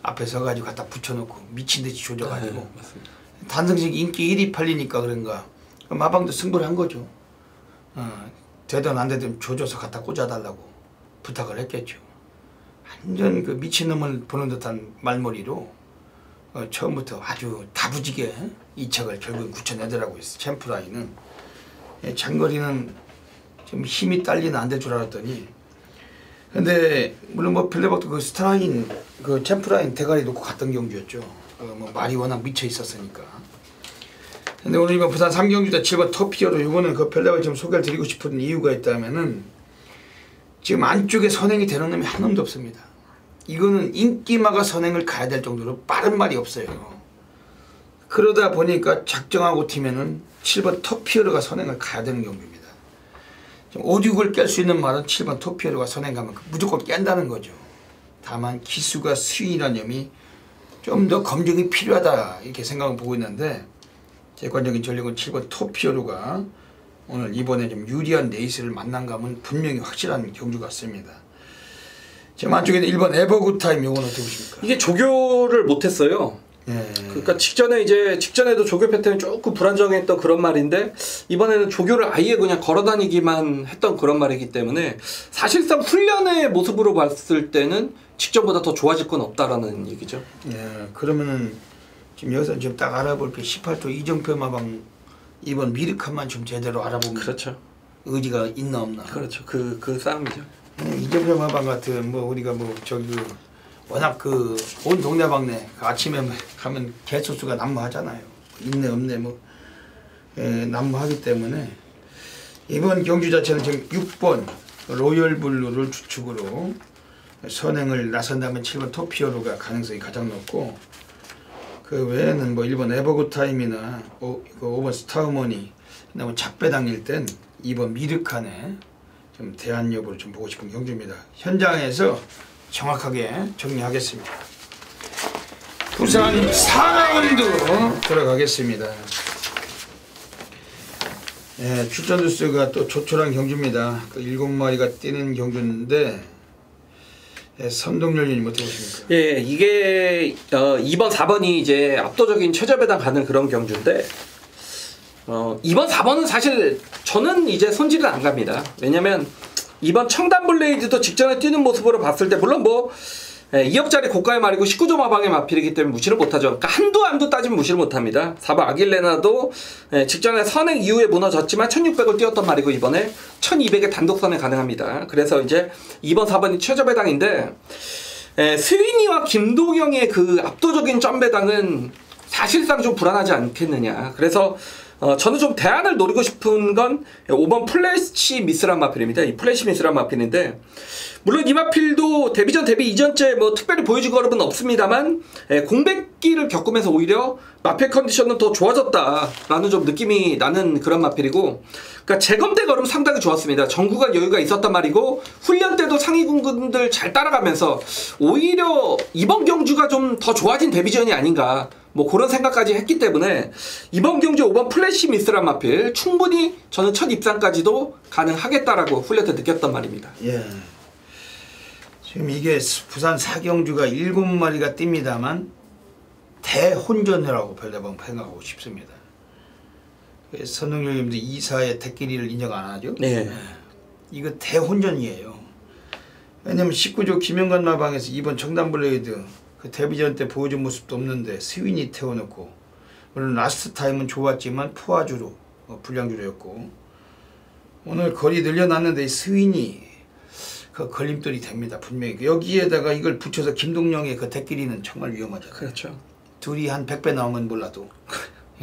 앞에 서가지고 갖다 붙여놓고 미친듯이 조져가지고 단성식 인기 1위 팔리니까 그런가 마방도 승부를 한 거죠. 되든 안 되든 조져서 갖다 꽂아달라고 부탁을 했겠죠. 완전 그 미친놈을 보는 듯한 말머리로 처음부터 아주 다부지게 이 책을 결국은 굳혀내더라고요. 챔프라인은 장거리는 좀 힘이 딸리는 안 될 줄 알았더니 근데 물론 뭐 별대박도 그 스타라인 그 챔프라인 대가리 놓고 갔던 경주였죠. 뭐 말이 워낙 미쳐 있었으니까. 근데 오늘 이번 부산 3경주대 7번 터피어로 요거는 그 별대박이 좀 소개를 드리고 싶은 이유가 있다면은 지금 안쪽에 선행이 되는 놈이 한 놈도 없습니다. 이거는 인기마가 선행을 가야 될 정도로 빠른 말이 없어요. 그러다 보니까 작정하고 튀면은 7번 터피어로가 선행을 가야 되는 경주입니다. 5, 6을 깰 수 있는 말은 7번 토피어로가 선행 가면 무조건 깬다는 거죠. 다만 기수가 스윙이라는 점이 좀 더 검증이 필요하다 이렇게 생각을 보고 있는데 객관적인 전력은 7번 토피어로가 오늘 이번에 좀 유리한 레이스를 만난 감은 분명히 확실한 경주 같습니다. 지금 안쪽에는 1번 에버굿타임 요건 어떻게 보십니까? 이게 조교를 못했어요. 그러니까 직전에도 조교 패턴이 조금 불안정했던 그런 말인데 이번에는 조교를 아예 그냥 걸어다니기만 했던 그런 말이기 때문에 사실상 훈련의 모습으로 봤을 때는 직전보다 더 좋아질 건 없다라는 얘기죠. 그러면은 지금 여기서 지금 딱 알아볼 게 18초 이정표 마방 이번 미르칸만 좀 제대로 알아보면 그렇죠. 의지가 있나 없나. 그렇죠. 그 싸움이죠. 이정표 마방 같은 뭐 우리가 뭐 워낙 온 동네방네 아침에 가면 개소수가 난무하잖아요. 있네 없네 뭐 난무하기 때문에 이번 경주 자체는 지금 6번 로열블루를 주축으로 선행을 나선다면 7번 토피어로가 가능성이 가장 높고 그 외에는 뭐 1번 에버굿타임이나 5번 스타어머니 그다음에 작배당일 땐 2번 미르칸의 좀 대안 여부를 좀 보고 싶은 경주입니다. 현장에서 정확하게 정리하겠습니다. 부산 4라운드 들어가겠습니다. 출전 두수가 또 조촐한 경주입니다. 그 7마리가 뛰는 경주인데 선동열리님 어떻게 보십니까? 이게 2번 4번이 이제 압도적인 최저배당 가는 그런 경주인데 2번 4번은 사실 저는 이제 손질을 안 갑니다. 왜냐면 이번 청담블레이드도 직전에 뛰는 모습으로 봤을 때 물론 뭐 2억짜리 고가의 말이고 19점 하방의 마필이기 때문에 무시를 못하죠. 그러니까 한두 따지면 무시를 못합니다. 4번 아길레나도 직전에 선행 이후에 무너졌지만 1600을 뛰었던 말이고 이번에 1200의 단독 선행 가능합니다. 그래서 이제 2번 4번이 최저배당인데 스위니와 김동영의 그 압도적인 점배당은 사실상 좀 불안하지 않겠느냐. 그래서 저는 좀 대안을 노리고 싶은 건 5번 플래시 미스란 마필입니다. 이 플래시 미스란 마필인데 물론 이 마필도 데뷔전 데뷔 이전째 뭐 특별히 보여준 거는 없습니다만 공백기를 겪으면서 오히려 마필 컨디션은 더 좋아졌다라는 좀 느낌이 나는 그런 마필이고, 그러니까 재검대 걸음 상당히 좋았습니다. 전구간 여유가 있었단 말이고 훈련 때도 상위 군군들 잘 따라가면서 오히려 이번 경주가 좀 더 좋아진 데뷔전이 아닌가 뭐 그런 생각까지 했기 때문에 이번 경주 5번 플래시 미스란 마필 충분히 저는 첫 입상까지도 가능하겠다라고 훈련 때 느꼈단 말입니다. 예. 지금 이게 부산 사경주가 7마리가 띱니다만 대혼전이라고 별대방 생각하고 싶습니다. 선웅님도 이사의 대끼리를 인정 안 하죠? 네. 이거 대혼전이에요. 왜냐면 19조 김영관 마방에서 이번 청담블레이드 그 데뷔전 때 보여준 모습도 없는데 스윈이 태워놓고, 물론 라스트 타임은 좋았지만 포화주로 불량주로였고, 오늘 거리 늘려놨는데 스윈이 그 걸림돌이 됩니다. 분명히 여기에다가 이걸 붙여서 김동영의 그 대끼리는 정말 위험하잖아요. 그렇죠. 둘이 한 100배 나오면 몰라도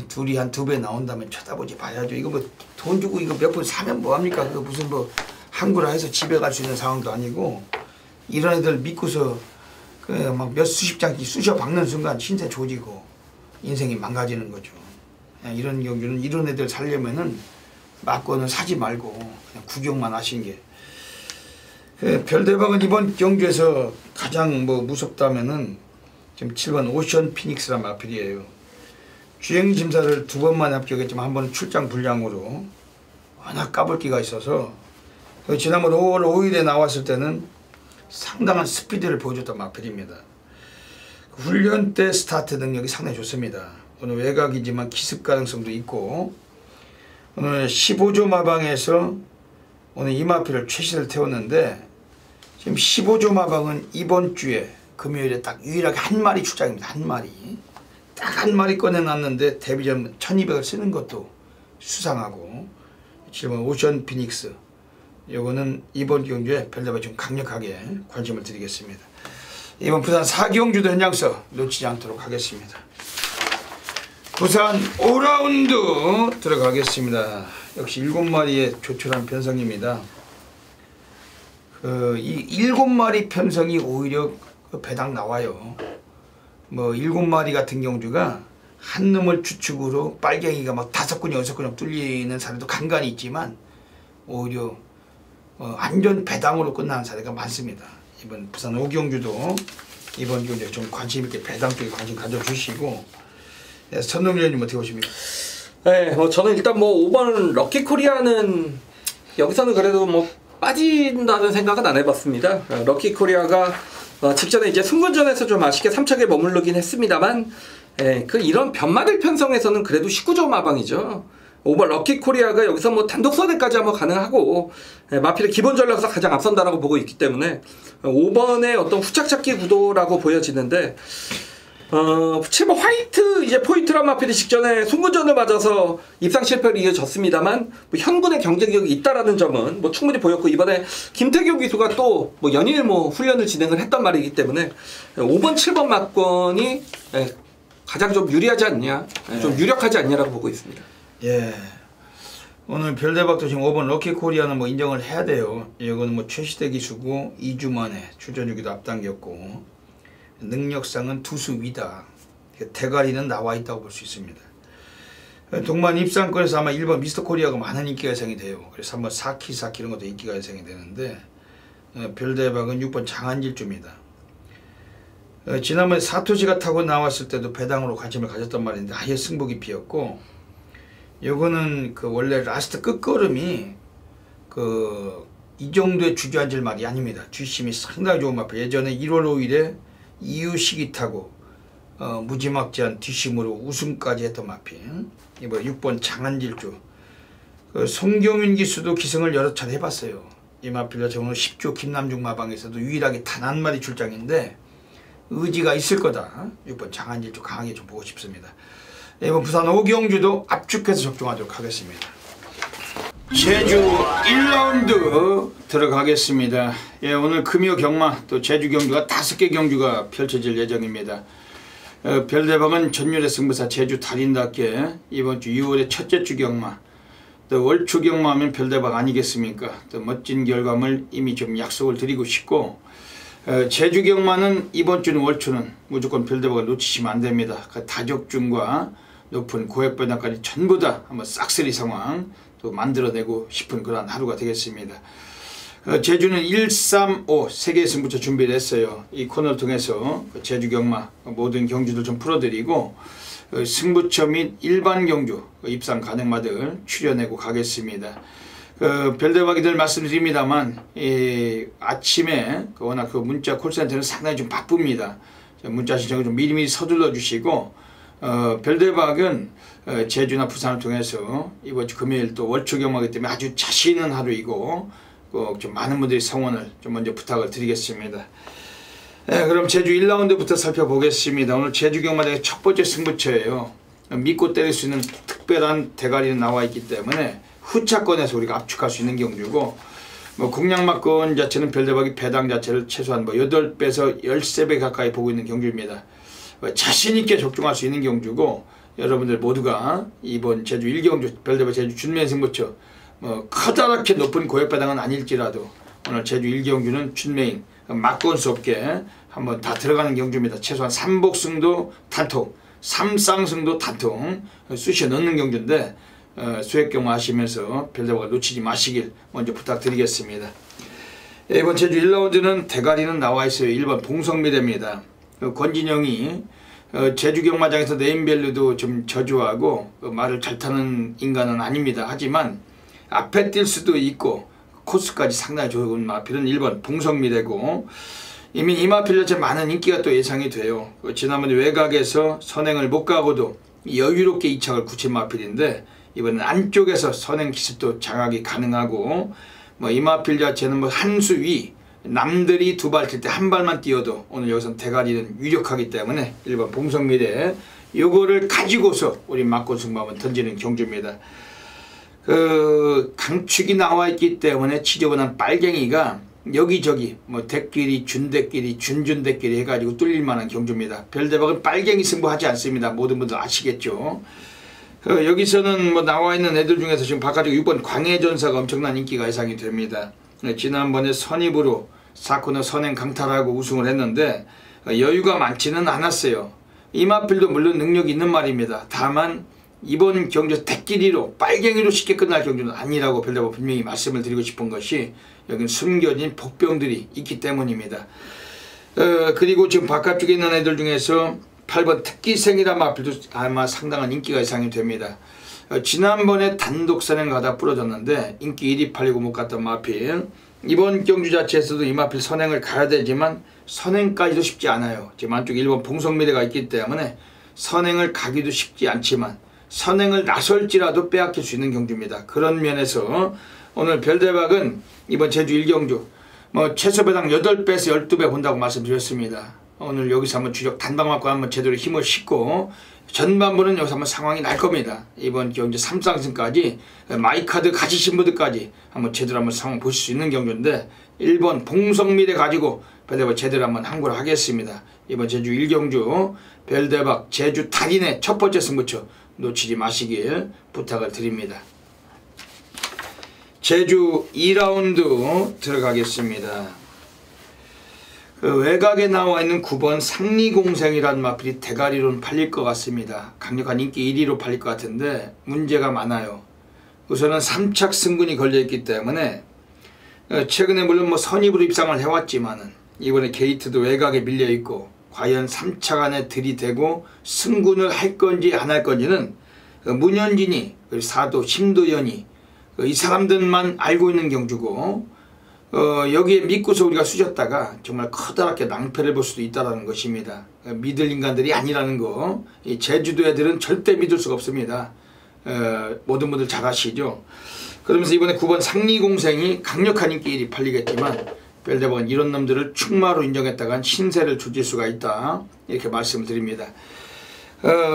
둘이 한 2배 나온다면 쳐다보지 봐야죠. 이거 뭐 돈 주고 이거 몇 번 사면 뭐합니까? 그거 무슨 뭐 항구라 해서 집에 갈 수 있는 상황도 아니고, 이런 애들 믿고서 그 막 몇 수십 장씩 쑤셔 박는 순간 신세 조지고 인생이 망가지는 거죠. 이런 경우는 이런 애들 살려면은 막고는 사지 말고 그냥 구경만 하시는 게. 그 별대박은 이번 경주에서 가장 뭐 무섭다면은 지금 7번 오션 피닉스란 마필이에요. 주행 심사를 2번만 합격했지만 한 번은 출장 불량으로 워낙 까불기가 있어서 지난번 5월 5일에 나왔을 때는 상당한 스피드를 보여줬던 마필입니다. 훈련 때 스타트 능력이 상당히 좋습니다. 오늘 외곽이지만 기습 가능성도 있고, 오늘 15조 마방에서 오늘 이 마필을 최신을 태웠는데, 지금 15조 마방은 이번 주에 금요일에 딱 유일하게 한 마리 출장입니다. 한 마리. 딱 한 마리 꺼내놨는데 데뷔전 1200을 쓰는 것도 수상하고, 지금 오션 피닉스 요거는 이번 경주에 별다방 좀 강력하게 관심을 드리겠습니다. 이번 부산 사경주도 현장서 놓치지 않도록 하겠습니다. 부산 5라운드 들어가겠습니다. 역시 7마리의 조촐한 편성입니다. 이 7마리 편성이 오히려 배당 나와요. 뭐 7마리 같은 경주가 한 놈을 주축으로 빨갱이가 막 5근이 6근이 뚫리는 사례도 간간히 있지만 오히려 안전 배당으로 끝나는 사례가 많습니다. 이번 부산 5경주도 이번 경주에 좀 관심 있게 배당 쪽에 관심 가져주시고, 선동위원님 어떻게 보십니까? 네, 저는 일단 뭐 5번 럭키 코리아는 여기서는 그래도 뭐 빠진다는 생각은 안 해봤습니다. 럭키 코리아가 직전에 이제 승군전에서 좀 아쉽게 3척에 머무르긴 했습니다만, 그 이런 변마들 편성에서는 그래도 19조 마방이죠. 5번 럭키 코리아가 여기서 뭐 단독 선회까지 한번 가능하고, 마필의 기본 전략에서 가장 앞선다라고 보고 있기 때문에 5번의 어떤 후착잡기 구도라고 보여지는데, 7번 화이트 이제 포인트란 마필이 직전에 송군전을 맞아서 입상 실패를 이어졌습니다만 뭐 현군의 경쟁력이 있다라는 점은 뭐 충분히 보였고, 이번에 김태경 기수가 또 뭐 연일 뭐 훈련을 진행을 했단 말이기 때문에 5번 7번 막권이 가장 좀 유리하지 않냐, 좀 유력하지 않냐라고 보고 있습니다. 예. 오늘 별대박도 지금 5번 럭키 코리아는 뭐 인정을 해야 돼요. 이거는 뭐 최시대 기수고 2주 만에 출전주기도 앞당겼고, 능력상은 투수 위다. 대가리는 나와 있다고 볼 수 있습니다. 동반 입상권에서 아마 1번 미스터 코리아가 많은 인기가 예상이 돼요. 그래서 한번 사키 이런 것도 인기가 예상이 되는데, 별대박은 6번 장한질주입니다. 지난번에 사토시가 타고 나왔을 때도 배당으로 관심을 가졌단 말인데 아예 승복이 비었고, 요거는 그 원래 라스트 끝걸음이 이 정도의 주저앉을 말이 아닙니다. 뒷심이 상당히 좋은 마필. 예전에 1월 5일에 이유식이 타고 무지막지한 뒷심으로 우승까지 했던 마필. 이번 6번 장한질주. 송경윤 기수도 기승을 여러 차례 해봤어요. 이 마필과 오늘 10조 김남중 마방에서도 유일하게 단 한 마리 출장인데 의지가 있을 거다. 6번 장한질주 강하게 좀 보고 싶습니다. 이번 부산 5경주도 압축해서 적중하도록 하겠습니다. 제주 1라운드 들어가겠습니다. 예, 오늘 금요 경마 또 제주 경주가 5개 경주가 펼쳐질 예정입니다. 별대박은 전율의 승부사 제주 달인답게 이번 주 6월의 첫째 주 경마, 또 월초 경마하면 별대박 아니겠습니까? 또 멋진 결과물 이미 좀 약속을 드리고 싶고, 제주 경마는 이번 주는 월초는 무조건 별대박을 놓치시면 안 됩니다. 그 다적중과 높은 고액배당까지 전부 다 한번 싹쓸이 상황 또 만들어내고 싶은 그런 하루가 되겠습니다. 제주는 135 세계 승부처 준비를 했어요. 이 코너를 통해서 제주 경마 모든 경주들 좀 풀어드리고 승부처 및 일반 경주 입상 가능마들 출연하고 가겠습니다. 별대박이들 말씀드립니다만 아침에 워낙 그 문자 콜센터는 상당히 좀 바쁩니다. 문자 신청을 좀 미리미리 서둘러 주시고, 별대박은 제주나 부산을 통해서 이번 주 금요일 또 월초 경마이기 때문에 아주 자신 있는 하루이고 꼭 좀 많은 분들이 성원을 좀 먼저 부탁을 드리겠습니다. 그럼 제주 1라운드부터 살펴보겠습니다. 오늘 제주 경마장의 첫 번째 승부처예요. 믿고 때릴 수 있는 특별한 대가리는 나와 있기 때문에 후차권에서 우리가 압축할 수 있는 경주고, 공략막권 자체는 별대박이 배당 자체를 최소한 8배에서 13배 가까이 보고 있는 경주입니다. 자신있게 적중할 수 있는 경주고, 여러분들 모두가 이번 제주 1경주 별대박 제주 준면 승부처 커다랗게 높은 고액배당은 아닐지라도 오늘 제주 1경주는 준메인 막권수 없게 한번 다 들어가는 경주입니다. 최소한 3복승도 단통, 3쌍승도 단통 쑤셔 넣는 경주인데 수액경마 하시면서 별대박을 놓치지 마시길 먼저 부탁드리겠습니다. 이번 제주 1라운드는 대가리는 나와 있어요. 1번 봉성미래입니다. 권진영이 제주 경마장에서 네임밸류도 좀 저조하고 말을 잘 타는 인간은 아닙니다. 하지만 앞에 뛸 수도 있고 코스까지 상당히 좋은 마필은 1번 봉성미래고, 이미 이 마필 자체 많은 인기가 또 예상이 돼요. 지난번에 외곽에서 선행을 못 가고도 여유롭게 이착을 굳힌 마필인데 이번엔 안쪽에서 선행 기습도 장악이 가능하고, 이 마필 자체는 한 수 위 남들이 두 발 뛸 때 한 발만 뛰어도 오늘 여기서 대가리는 유력하기 때문에 1번 봉성미래 요거를 가지고서 우리 막권 승부 한번 던지는 경주입니다. 강축이 나와 있기 때문에 지저분한 빨갱이가 여기저기 대끼리 준대끼리 준준대끼리 해가지고 뚫릴 만한 경주입니다. 별대박은 빨갱이 승부하지 않습니다. 모든 분들 아시겠죠. 여기서는 나와 있는 애들 중에서 지금 바깥쪽 6번 광해전사가 엄청난 인기가 예상이 됩니다. 지난번에 선입으로 4코너 선행 강탈하고 우승을 했는데 여유가 많지는 않았어요. 이마필도 물론 능력이 있는 말입니다. 다만 이번 경주 대끼리로 빨갱이로 쉽게 끝날 경주는 아니라고 별대박 분명히 말씀을 드리고 싶은 것이 여기는 숨겨진 복병들이 있기 때문입니다. 그리고 지금 바깥쪽에 있는 애들 중에서 8번 특기생이란 마필도 아마 상당한 인기가 예상이 됩니다. 지난번에 단독 선행 가다 부러졌는데 인기 1위 팔리고 못 갔던 마필, 이번 경주 자체에서도 이 마필 선행을 가야 되지만 선행까지도 쉽지 않아요. 지금 안쪽 1번 봉성미래가 있기 때문에 선행을 가기도 쉽지 않지만 선행을 나설지라도 빼앗길 수 있는 경주입니다. 그런 면에서 오늘 별대박은 이번 제주 1경주 최소 배당 8배에서 12배 본다고 말씀드렸습니다. 오늘 여기서 한번 주력 단방 맞고 한번 제대로 힘을 싣고 전반부는 여기서 한번 상황이 날 겁니다. 이번 경주 3쌍승까지 마이카드 가지신 분들까지 한번 제대로 한번 상황 보실 수 있는 경주인데 1번 봉성미래 가지고 별대박 제대로 한번 항구를 하겠습니다. 이번 제주 1경주 별대박 제주 달인의 첫 번째 승부처 놓치지 마시길 부탁을 드립니다. 제주 2라운드 들어가겠습니다. 외곽에 나와 있는 9번 상리공생이라는 마필이 대가리로는 팔릴 것 같습니다. 강력한 인기 1위로 팔릴 것 같은데 문제가 많아요. 우선은 3착 승군이 걸려있기 때문에 최근에 물론 선입으로 입상을 해왔지만은 이번에 게이트도 외곽에 밀려있고 과연 3착 안에 들이대고 승군을 할 건지 안 할 건지는 문현진이 사도 심도연이 이 사람들만 알고 있는 경주고, 여기에 믿고서 우리가 수졌다가 정말 커다랗게 낭패를 볼 수도 있다는 것입니다. 믿을 인간들이 아니라는 거, 이 제주도 애들은 절대 믿을 수가 없습니다. 모든 분들 잘 아시죠. 그러면서 이번에 9번 상리공생이 강력한 인기 1위 팔리겠지만 별대박은 이런 놈들을 축마로 인정했다간 신세를 조질 수가 있다, 이렇게 말씀을 드립니다.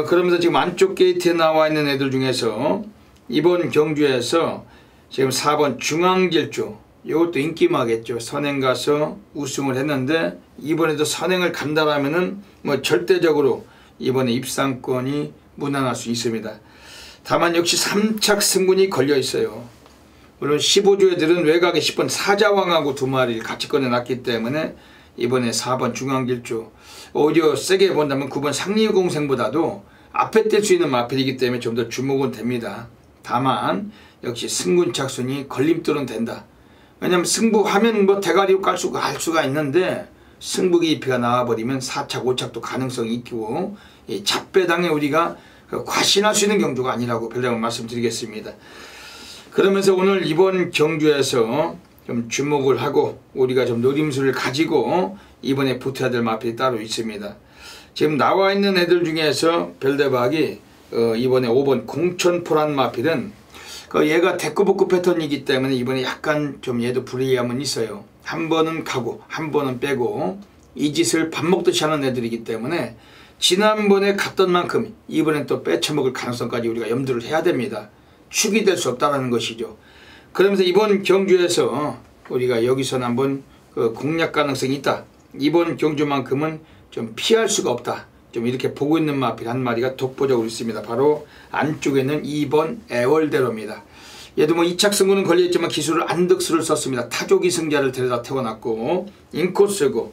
그러면서 지금 안쪽 게이트에 나와 있는 애들 중에서 이번 경주에서 지금 4번 중앙질주, 이것도 인기마겠죠. 선행 가서 우승을 했는데 이번에도 선행을 간다라면은 절대적으로 이번에 입상권이 무난할 수 있습니다. 다만 역시 3착 승군이 걸려 있어요. 물론 15조 애들은 외곽에 10번 사자왕하고 두 마리를 같이 꺼내놨기 때문에 이번에 4번 중앙길조 오히려 세게 본다면 9번 상리공생보다도 앞에 뗄 수 있는 마필이기 때문에 좀 더 주목은 됩니다. 다만 역시 승군착순이 걸림돌은 된다. 왜냐면 승부하면 뭐 대가리로 깔 수가 할 수가 있는데 승부기피가 나와버리면 4착 5착도 가능성이 있고 이 잡배당에 우리가 과신할 수 있는 경주가 아니라고 별다른 말씀드리겠습니다. 그러면서 오늘 이번 경주에서 좀 주목을 하고 우리가 좀 노림수를 가지고 이번에 붙어야 될 마필이 따로 있습니다. 지금 나와 있는 애들 중에서 별대박이 이번에 5번 공천포란 마필은 얘가 대꾸복구 패턴이기 때문에 이번에 약간 좀 얘도 불리함은 있어요. 한 번은 가고 한 번은 빼고 이 짓을 밥 먹듯이 하는 애들이기 때문에 지난번에 갔던 만큼 이번엔 또 빼쳐먹을 가능성까지 우리가 염두를 해야 됩니다. 축이 될 수 없다는 것이죠. 그러면서 이번 경주에서 우리가 여기서는 한번 공략 가능성이 있다. 이번 경주만큼은 좀 피할 수가 없다. 좀 이렇게 보고 있는 마필 한 마리가 독보적으로 있습니다. 바로 안쪽에는 2번 애월대로입니다. 얘도 뭐 2착 승부는 걸려있지만 기술을 안덕수를 썼습니다. 타조기 승자를 데려다 태워놨고 인코스고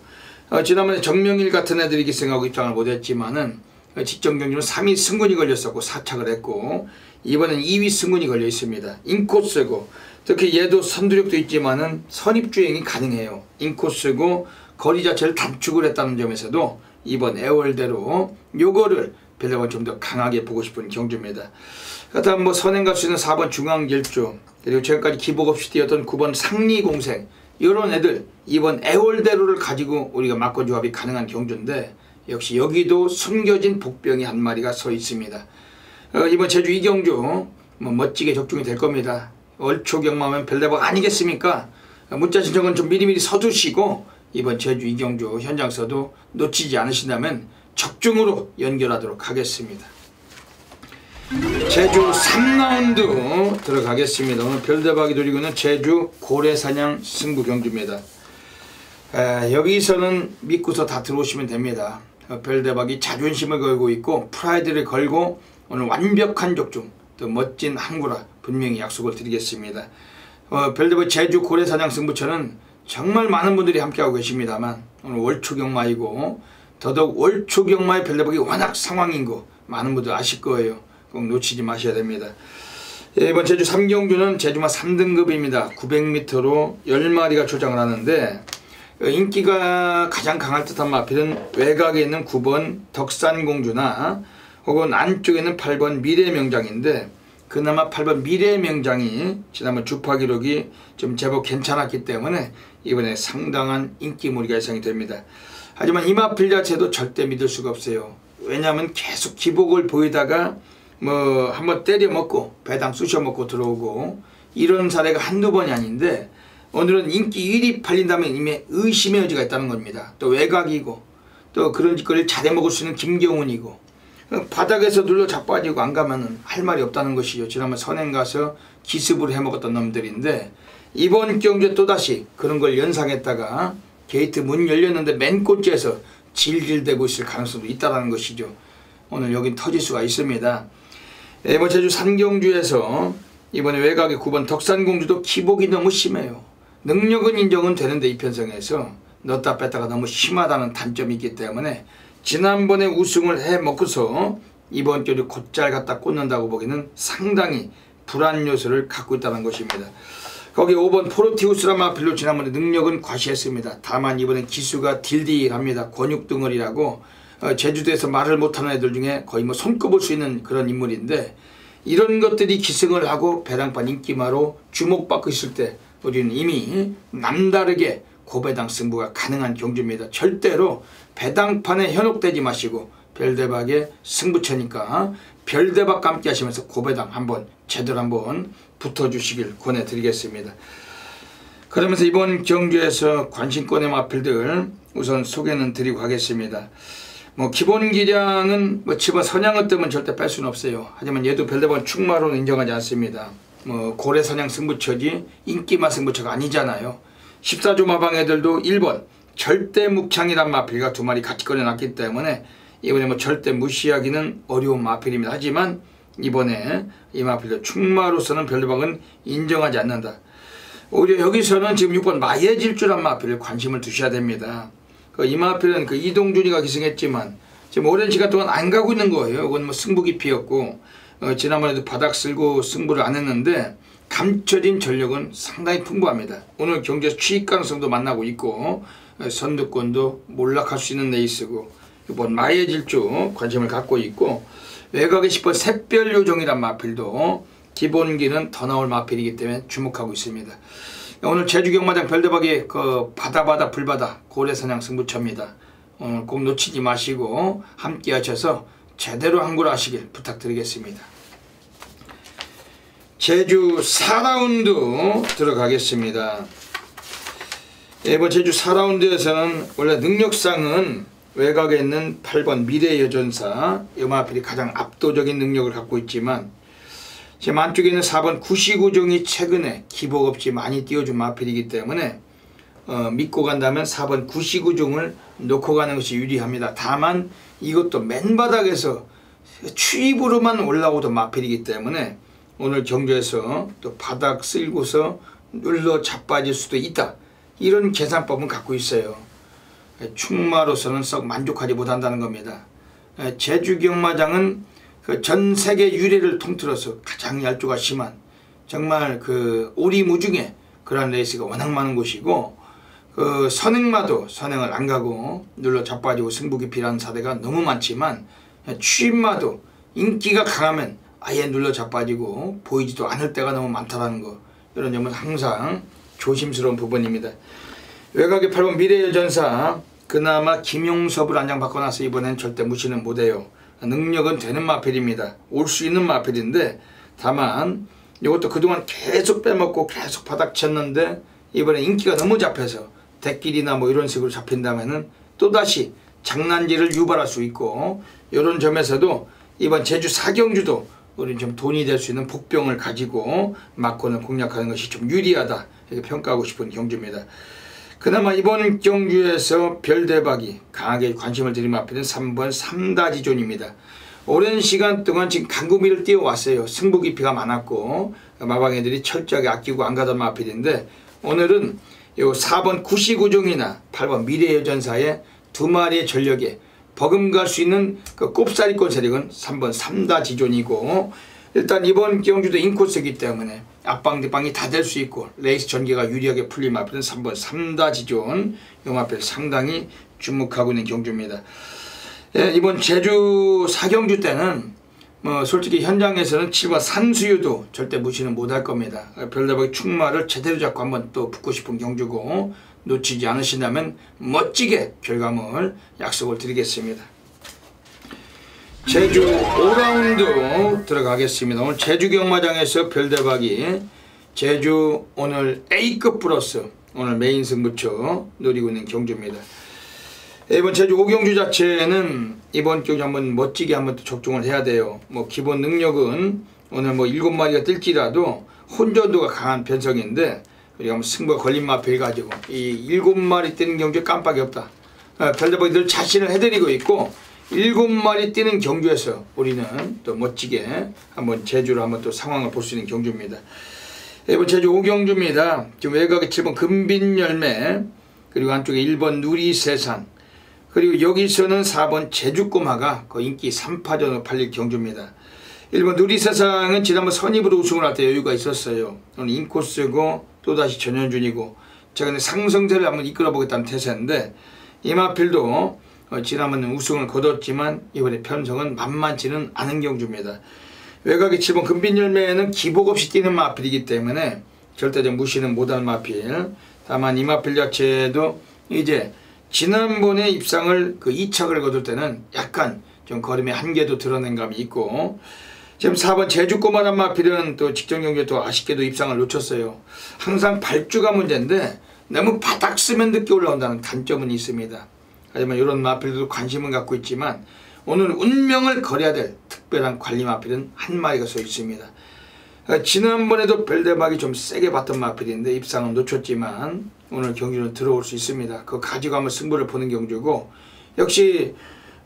지난번에 정명일 같은 애들이 기승하고 입장을 못했지만은 직전 경기는 3위 승군이 걸렸었고 4착을 했고 이번엔 2위 승군이 걸려 있습니다. 인코스고 특히 얘도 선두력도 있지만은 선입주행이 가능해요. 인코스고 거리 자체를 단축을 했다는 점에서도 이번 애월대로 요거를 별다른 좀 더 강하게 보고 싶은 경주입니다. 그다음 뭐 선행 갈 수 있는 4번 중앙길조 그리고 지금까지 기복 없이 뛰었던 9번 상리공생 이런 애들 이번 애월대로를 가지고 우리가 막고조합이 가능한 경주인데 역시 여기도 숨겨진 복병이 한 마리가 서 있습니다. 이번 제주 이경주 뭐 멋지게 적중이 될 겁니다. 월초경마면 별대박 아니겠습니까? 문자 신청은 좀 미리미리 서두시고 이번 제주 이경주 현장서도 놓치지 않으신다면 적중으로 연결하도록 하겠습니다. 제주 3라운드 들어가겠습니다. 오늘 별대박이 누리고 있는 제주 고래사냥 승부 경주입니다. 여기서는 믿고서 다 들어오시면 됩니다. 별대박이 자존심을 걸고 있고 프라이드를 걸고 오늘 완벽한 적중 또 멋진 항구라 분명히 약속을 드리겠습니다. 별대박 제주 고래사냥 승부처는 정말 많은 분들이 함께하고 계십니다만 오늘 월초경마이고 더더욱 월초경마의 별대박이 워낙 상황인 거 많은 분들 아실 거예요. 꼭 놓치지 마셔야 됩니다. 이번 제주 3경주는 제주마 3등급입니다. 900m로 10마리가 출장을 하는데 인기가 가장 강할 듯한 마필은 외곽에 있는 9번 덕산공주나 혹은 안쪽에 있는 8번 미래명장인데 그나마 8번 미래명장이 지난번 주파 기록이 좀 제법 괜찮았기 때문에 이번에 상당한 인기몰이가 예상이 됩니다. 하지만 이 마필 자체도 절대 믿을 수가 없어요. 왜냐하면 계속 기복을 보이다가 뭐 한번 때려 먹고 배당 쑤셔 먹고 들어오고 이런 사례가 한두 번이 아닌데 오늘은 인기 1위 팔린다면 이미 의심의 여지가 있다는 겁니다. 또 외곽이고 또 그런 짓거리를 잘해 먹을 수 있는 김경훈이고 바닥에서 눌러 자빠지고 안 가면은 할 말이 없다는 것이죠. 지난번 선행 가서 기습을 해 먹었던 놈들인데 이번 경주에 또다시 그런 걸 연상했다가 게이트 문 열렸는데 맨 꼭지에서 질질대고 있을 가능성도 있다는 것이죠. 오늘 여긴 터질 수가 있습니다. 이번 제주 3경주에서 이번에 외곽의 9번 덕산공주도 기복이 너무 심해요. 능력은 인정은 되는데 이 편성에서 넣었다 뺐다가 너무 심하다는 단점이 있기 때문에 지난번에 우승을 해 먹고서 이번 경주 곧잘 갖다 꽂는다고 보기는 상당히 불안 요소를 갖고 있다는 것입니다. 거기 5번 포르티우스라 마필로 지난번에 능력은 과시했습니다. 다만 이번엔 기수가 딜딜합니다. 권육덩어리라고 제주도에서 말을 못하는 애들 중에 거의 뭐 손꼽을 수 있는 그런 인물인데 이런 것들이 기승을 하고 배당판 인기마로 주목받고 있을 때 우리는 이미 남다르게 고배당 승부가 가능한 경주입니다. 절대로 배당판에 현혹되지 마시고 별대박의 승부처니까 별대박과 함께 하시면서 고배당 한번 제대로 한번 붙어주시길 권해드리겠습니다. 그러면서 이번 경주에서 관심권의 마필들 우선 소개는 드리고 가겠습니다. 뭐 기본 기량은 뭐 집어 선양어 때문에 절대 뺄 수는 없어요. 하지만 얘도 별대박은 충마로는 인정하지 않습니다. 뭐 고래선양 승부처지 인기마 승부처가 아니잖아요. 14조 마방 애들도 1번 절대 묵창이란 마필과 두 마리 같이 꺼내놨기 때문에 이번에 뭐 절대 무시하기는 어려운 마필입니다. 하지만 이번에 이 마필도 충마로서는 별대박은 인정하지 않는다. 오히려 여기서는 지금 6번 마예질주란 마필을 관심을 두셔야 됩니다. 이 마필은 그 이동준이가 기승했지만 지금 오랜 시간 동안 안 가고 있는 거예요. 이건 뭐 승부 기피였고 지난번에도 바닥 쓸고 승부를 안 했는데 감춰진 전력은 상당히 풍부합니다. 오늘 경기에서 취입 가능성도 만나고 있고 선두권도 몰락할 수 있는 레이스고 이번 마예질주 관심을 갖고 있고 외곽의 10번 샛별요정이란 마필도 기본기는 더 나올 마필이기 때문에 주목하고 있습니다. 오늘 제주경마장 별대박이 그 바다 불바다 고래사냥 승부처입니다. 오늘 꼭 놓치지 마시고 함께 하셔서 제대로 한골 하시길 부탁드리겠습니다. 제주 4라운드 들어가겠습니다. 이번 제주 4라운드에서는 원래 능력상은 외곽에 있는 8번 미래여전사 이 마필이 가장 압도적인 능력을 갖고 있지만 지금 안쪽에 있는 4번 구시구종이 최근에 기복 없이 많이 띄워준 마필이기 때문에 믿고 간다면 4번 구시구종을 놓고 가는 것이 유리합니다. 다만 이것도 맨바닥에서 추입으로만 올라오던 마필이기 때문에 오늘 경주에서 또 바닥 쓸고서 눌러 자빠질 수도 있다. 이런 계산법은 갖고 있어요. 충마로서는 썩 만족하지 못한다는 겁니다. 제주경마장은 그 전 세계 유례를 통틀어서 가장 얄조가 심한 정말 그 오리무중의 그런 레이스가 워낙 많은 곳이고 그 선행마도 선행을 안 가고 눌러 자빠지고 승부기피라는 사례가 너무 많지만 취입마도 인기가 강하면 아예 눌러 자빠지고 보이지도 않을 때가 너무 많다는 거 이런 점은 항상 조심스러운 부분입니다. 외곽의 8번 미래여전사 그나마 김용섭을 안장 바꿔놔서 이번엔 절대 무시는 못해요. 능력은 되는 마필입니다. 올 수 있는 마필인데 다만 이것도 그동안 계속 빼먹고 계속 바닥 쳤는데 이번에 인기가 너무 잡혀서 대길이나 뭐 이런 식으로 잡힌다면은 또다시 장난질을 유발할 수 있고 이런 점에서도 이번 제주 4경주도 우리 좀 돈이 될 수 있는 복병을 가지고 막고는 공략하는 것이 좀 유리하다 이렇게 평가하고 싶은 경주입니다. 그나마 이번 경주에서 별대박이 강하게 관심을 들인 마필은 3번 삼다지존입니다. 오랜 시간 동안 지금 강구미를 띄워왔어요. 승부기피가 많았고 마방애들이 철저하게 아끼고 안 가던 마필인데 오늘은 요 4번 구시구종이나 8번 미래여전사의 두 마리의 전력에 버금갈 수 있는 그 꼽사리권 세력은 3번 삼다지존이고 일단 이번 경주도 인코스이기 때문에 앞방 뒷방이 다 될 수 있고 레이스 전개가 유리하게 풀린 마필은 3번 삼다지존 이 마필 상당히 주목하고 있는 경주입니다. 예, 이번 제주 4경주 때는 뭐 솔직히 현장에서는 7번 산수유도 절대 무시는 못할 겁니다. 별대박이 충마를 제대로 잡고 한번 또 붙고 싶은 경주고 놓치지 않으신다면 멋지게 결과물 약속을 드리겠습니다. 제주 5라운드 들어가겠습니다. 오늘 제주경마장에서 별대박이 제주 오늘 A급 플러스 오늘 메인 승부처 노리고 있는 경주입니다. 이번 제주 5경주 자체는 이번 경주 한번 멋지게 한번 또 적중을 해야 돼요. 뭐 기본 능력은 오늘 뭐 7마리가 뜰지라도 혼전도가 강한 편성인데 우리가 한번 승부가 걸린 마필 가지고 이 7마리 뛰는 경주에 깜빡이 없다. 별대박이 늘 자신을 해드리고 있고 7마리 뛰는 경주에서 우리는 또 멋지게 한번 제주로 한번 또 상황을 볼 수 있는 경주입니다. 이번 제주 5경주입니다. 지금 외곽에 7번 금빛열매 그리고 안쪽에 1번 누리세상 그리고 여기서는 4번 제주꼬마가 그 인기 3파전으로 팔릴 경주입니다. 1번 누리세상은 지난번 선입으로 우승을 할 때 여유가 있었어요. 오늘 인코스고 또다시 전현준이고 제가 상승세를 한번 이끌어보겠다는 태세인데 이마필도 지난번 우승을 거뒀지만 이번에 편성은 만만치는 않은 경주입니다. 외곽의 7번 금빛열매는 기복 없이 뛰는 마필이기 때문에 절대적 무시는 못하는 마필. 다만 이 마필 자체도 이제 지난번에 입상을 그 2착을 거둘 때는 약간 좀 걸음의 한계도 드러낸 감이 있고 지금 4번 제주꼬마란 마필은 또 직전 경기에 또 아쉽게도 입상을 놓쳤어요. 항상 발주가 문제인데 너무 바닥 쓰면 늦게 올라온다는 단점은 있습니다. 하지만 이런 마필도 관심은 갖고 있지만 오늘 운명을 걸어야 될 특별한 관리 마필은 한 마리가 서 있습니다. 지난번에도 별대박이 좀 세게 봤던 마필인데 입상은 놓쳤지만 오늘 경기는 들어올 수 있습니다. 그거 가지고 한번 승부를 보는 경주고 역시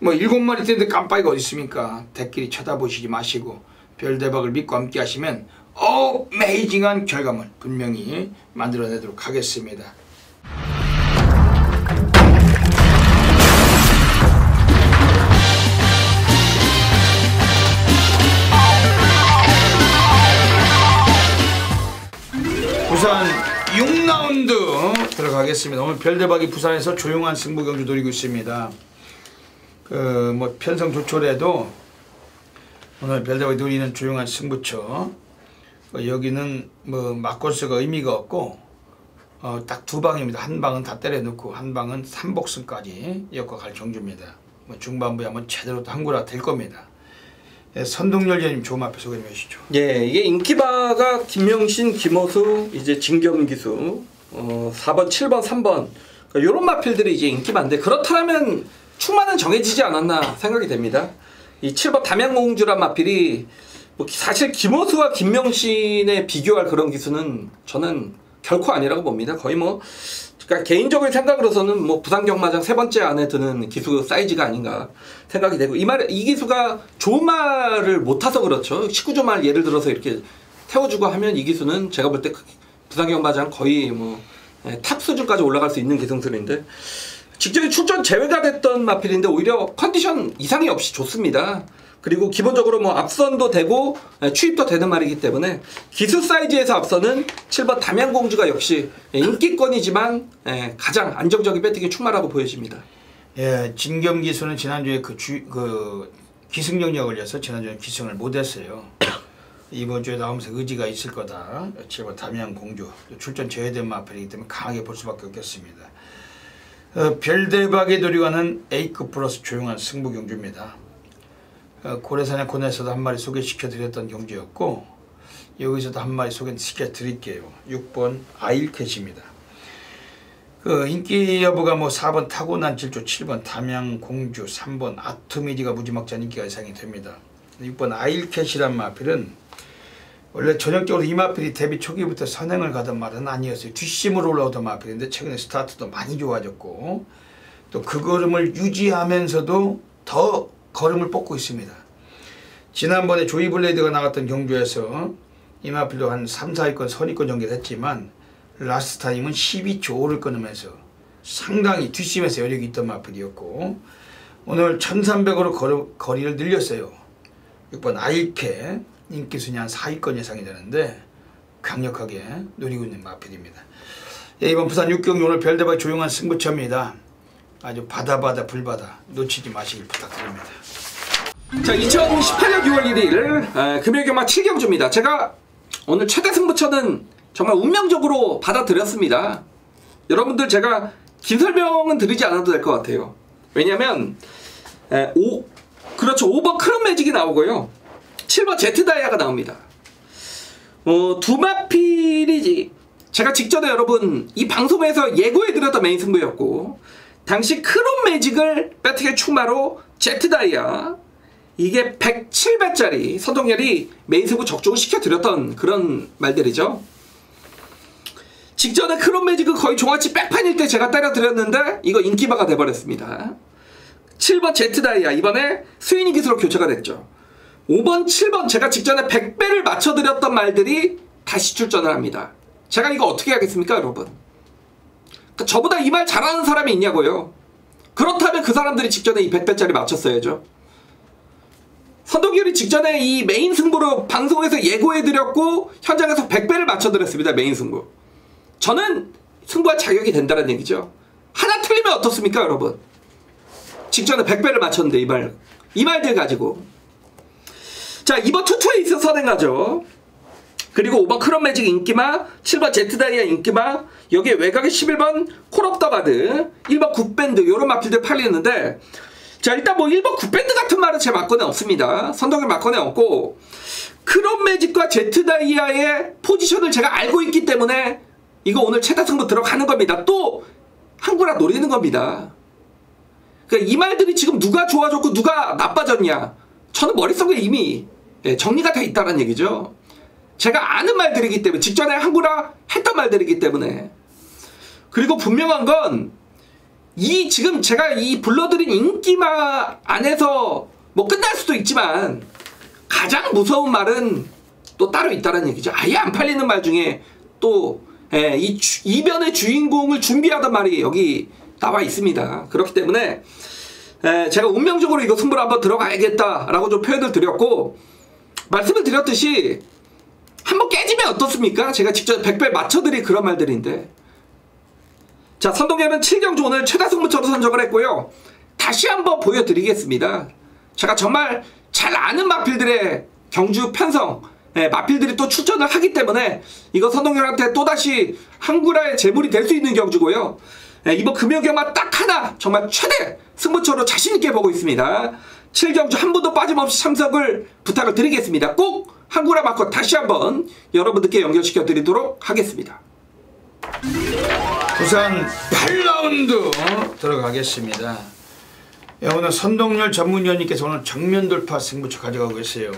뭐 7마리 때인데 깜빡이가 어디 있습니까? 대끼리 쳐다보시지 마시고 별대박을 믿고 함께 하시면 어메이징한 결과물 분명히 만들어내도록 하겠습니다. 부산 6라운드 들어가겠습니다. 오늘 별대박이 부산에서 조용한 승부 경주 노리고 있습니다. 뭐 편성 조촐해도 오늘 별대박이 노리는 조용한 승부처. 여기는 뭐 막골수가 의미가 없고 딱 2방입니다. 한 방은 다 때려놓고 한 방은 3복승까지 엮어갈 경주입니다. 뭐 중반부에 한번 제대로 또 한구라 될 겁니다. 선동열전님 조금 앞에 소개 좀 해주시죠. 예, 이게 인기바가 김명신, 김호수, 이제 진겸기수, 4번, 7번, 3번 그러니까 이런 마필들이 이제 인기바인데 그렇다면 충만은 정해지지 않았나 생각이 됩니다. 이 7번 담양공주란 마필이 뭐 사실 김호수와 김명신에 비교할 그런 기수는 저는 결코 아니라고 봅니다. 거의 뭐 그러니까 개인적인 생각으로서는 뭐 부산경마장 3번째 안에 드는 기수 사이즈가 아닌가 생각이 되고 이 기수가 좋은 말을 못 타서 그렇죠. 19조 말 예를 들어서 이렇게 태워주고 하면 이 기수는 제가 볼 때 부산경마장 거의 뭐 탑 수준까지 올라갈 수 있는 기승술인데 직전에 출전 제외가 됐던 마필인데 오히려 컨디션 이상이 없이 좋습니다. 그리고 기본적으로 뭐 앞선도 되고 추입도 되는 말이기 때문에 기수 사이즈에서 앞서는 7번 담양공주가 역시 인기권이지만 가장 안정적인 배팅에 충만하고 보여집니다. 예, 진겸기수는 지난주에 기승전이가 걸려서 지난주에 기승을 못했어요. 이번 주에 나오면서 의지가 있을 거다. 7번 담양공주 출전 제외된 마필이기 때문에 강하게 볼 수밖에 없겠습니다. 별대박에 노리가는 A급 플러스 조용한 승부 경주입니다. 고래사냥 코너에서도 한 마리 소개시켜 드렸던 경주였고 여기서도 한 마리 소개시켜 드릴게요. 6번 아일캣입니다. 인기 여부가 뭐 4번 타고난 질조, 7번 담양공주, 3번 아토미지가 무지막지한 인기가 예상이 됩니다. 6번 아일캣이란 마필은 원래 전형적으로 이 마필이 데뷔 초기부터 선행을 가던 말은 아니었어요. 뒷심으로 올라오던 마필인데 최근에 스타트도 많이 좋아졌고 또 그 걸음을 유지하면서도 더 걸음을 뽑고 있습니다. 지난번에 조이블레이드가 나갔던 경주에서 이 마필도 한 3, 4위권 선위권 정도 했지만 라스트 타임은 12초 5를 끊으면서 상당히 뒷심에서 여력이 있던 마필이었고 오늘 1300으로 거리를 늘렸어요. 6번 아일캐 인기순위 한 4위권 예상이 되는데 강력하게 노리고 있는 마필입니다. 예, 이번 부산 6경기 오늘 별대박 조용한 승부처입니다. 아주 바다 불바다 놓치지 마시길 부탁드립니다. 자, 2018년 6월 1일 금요일경마 7경주입니다. 제가 오늘 최대 승부처는 정말 운명적으로 받아들였습니다. 여러분들 제가 긴 설명은 드리지 않아도 될 것 같아요. 왜냐면 그렇죠. 5번 크롬 매직이 나오고요. 7번 제트다이아가 나옵니다. 두 마필이지 제가 직전에 여러분 이 방송에서 예고해드렸던 메인 승부였고 당시 크롬 매직을 배팅의 충마로 제트다이아 이게 107배짜리 선동열이 메인 승부 적중을 시켜드렸던 그런 말들이죠. 직전에 크롬 매직은 거의 종아치 백판일 때 제가 때려드렸는데 이거 인기바가 돼버렸습니다. 7번 제트다이아 이번에 스위닝 기수로 교체가 됐죠. 5번 7번 제가 직전에 100배를 맞춰드렸던 말들이 다시 출전을 합니다. 제가 이거 어떻게 하겠습니까 여러분? 그러니까 저보다 이 말 잘하는 사람이 있냐고요. 그렇다면 그 사람들이 직전에 이 100배짜리 맞췄어야죠. 선동열이 직전에 이 메인 승부로 방송에서 예고해드렸고 현장에서 100배를 맞춰드렸습니다. 메인 승부. 저는 승부할 자격이 된다는 얘기죠. 하나 틀리면 어떻습니까 여러분? 직전에 100배를 맞췄는데 이 말들 가지고 자 이번 투투에 있어서 선행하죠. 그리고 5번 크롬 매직 인기마 7번 제트다이아 인기마 여기에 외곽에 11번 콜옵더바드 1번 굿밴드 요런 마필들 팔리는데 자 일단 뭐 1번 굿밴드 같은 말은 제 막건에 없습니다. 선동열 막건에 없고 크롬 매직과 제트다이아의 포지션을 제가 알고 있기 때문에 이거 오늘 최다 승부 들어가는 겁니다. 또 한구라 노리는 겁니다. 그러니까 이 말들이 지금 누가 좋아졌고 누가 나빠졌냐 저는 머릿속에 이미 정리가 돼 있다는 얘기죠. 제가 아는 말들이기 때문에 직전에 한구라 했던 말들이기 때문에 그리고 분명한 건 이 지금 제가 이 불러드린 인기마 안에서 뭐 끝날 수도 있지만 가장 무서운 말은 또 따로 있다는 얘기죠. 아예 안 팔리는 말 중에 또 이 이변의 주인공을 준비하던 말이 여기 나와 있습니다. 그렇기 때문에 제가 운명적으로 이거 승부를 한번 들어가야겠다라고 좀 표현을 드렸고, 말씀을 드렸듯이 한번 깨지면 어떻습니까? 제가 직접 100배 맞춰드릴 그런 말들인데, 자, 선동열은 7경주 오늘 최다 승부처로 선정을 했고요. 다시 한번 보여드리겠습니다. 제가 정말 잘 아는 마필들의 경주 편성, 마필들이 또 출전을 하기 때문에 이거 선동열한테 또다시 한구라의 재물이 될 수 있는 경주고요. 이번 금요경만 딱 하나 정말 최대 승부처로 자신있게 보고 있습니다. 7경주 한 분도 빠짐없이 참석을 부탁을 드리겠습니다. 꼭 한구라 마커 다시 한번 여러분들께 연결시켜 드리도록 하겠습니다. 부산 8라운드 들어가겠습니다. 오늘 선동열 전문위원님께서 오늘 정면 돌파 승부처 가져가고 계세요.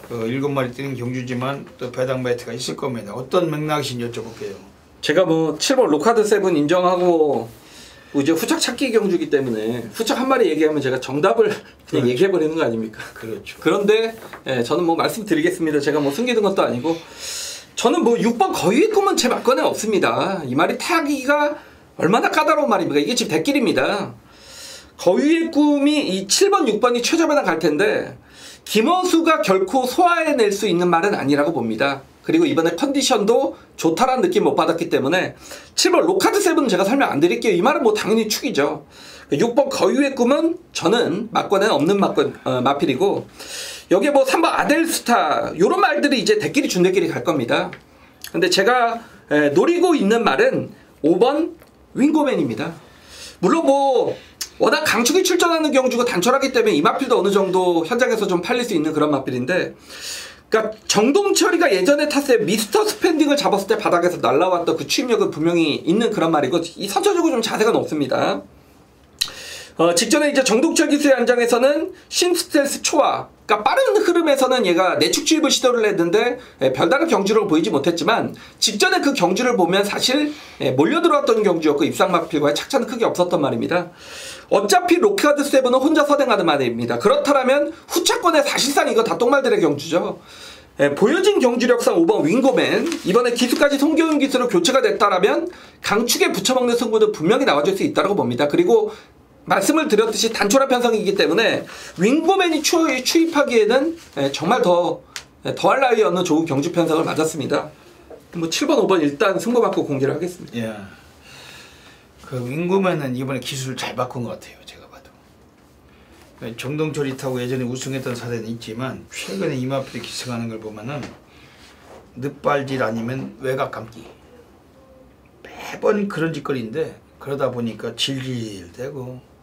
7마리 뛰는 경주지만 또 배당 매트가 있을 겁니다. 어떤 맥락이신지 여쭤볼게요. 제가 뭐 7번 로카드 7 인정하고 이제 후착 찾기 경주기 때문에 후착 한 마리 얘기하면 제가 정답을 그냥 그렇죠. 얘기해버리는 거 아닙니까? 그렇죠. 그런데 저는 뭐 말씀드리겠습니다. 제가 뭐 숨기는 것도 아니고 저는 뭐 6번 거위의 꿈은 제 막건에 없습니다. 이 말이 타기가 얼마나 까다로운 말입니까? 이게 지금 대길입니다. 거위의 꿈이 이 7번 6번이 최저배당 갈 텐데 김어수가 결코 소화해낼 수 있는 말은 아니라고 봅니다. 그리고 이번에 컨디션도 좋다라는 느낌 못 받았기 때문에 7번 로카드 7은 제가 설명 안 드릴게요. 이 말은 뭐 당연히 축이죠. 6번 거위의 꿈은 저는 막권에는 없는 마필이고, 여기에 뭐 3번 아델스타 요런 말들이 이제 대끼리 준대끼리 갈 겁니다. 근데 제가 노리고 있는 말은 5번 윙고맨입니다. 물론 뭐 워낙 강축이 출전하는 경주가 단촐하기 때문에 이 마필도 어느 정도 현장에서 좀 팔릴 수 있는 그런 마필인데, 그러니까 정동철이가 예전에 탔을 때 미스터 스펜딩을 잡았을 때 바닥에서 날라왔던 그 추임력은 분명히 있는 그런 말이고, 이 선천적으로 좀 자세가 높습니다. 직전에 이제 정동철 기수의 안장에서는 신스텔스 초아, 그러니까 빠른 흐름에서는 얘가 내축 주입을 시도를 했는데 별다른 경주를 보이지 못했지만, 직전에 그 경주를 보면 사실 몰려들어왔던 경주였고 입상 마필과의 착차는 크게 없었던 말입니다. 어차피 로카드 7은 혼자 선행하는 말입니다. 그렇다면 후차권에 사실상 이거 다 똥말들의 경주죠. 보여진 경주력상 5번 윙고맨, 이번에 기수까지 송교훈 기수로 교체가 됐다라면 강축에 붙여먹는 승부는 분명히 나와줄 수 있다고 봅니다. 그리고 말씀을 드렸듯이 단촐한 편성이기 때문에 윙고맨이 추입하기에는 정말 더할 나위 없는 좋은 경주 편성을 맞았습니다. 뭐 7번 5번 일단 승부 받고 공개를 하겠습니다. 예. 그 윙고맨은 이번에 기술을 잘 바꾼 것 같아요. 제가 봐도. 정동철이 타고 예전에 우승했던 사례는 있지만 최근에 이마필이 기승하는 걸 보면은 늦발질 아니면 외곽 감기, 매번 그런 짓거리인데, 그러다 보니까 질질대고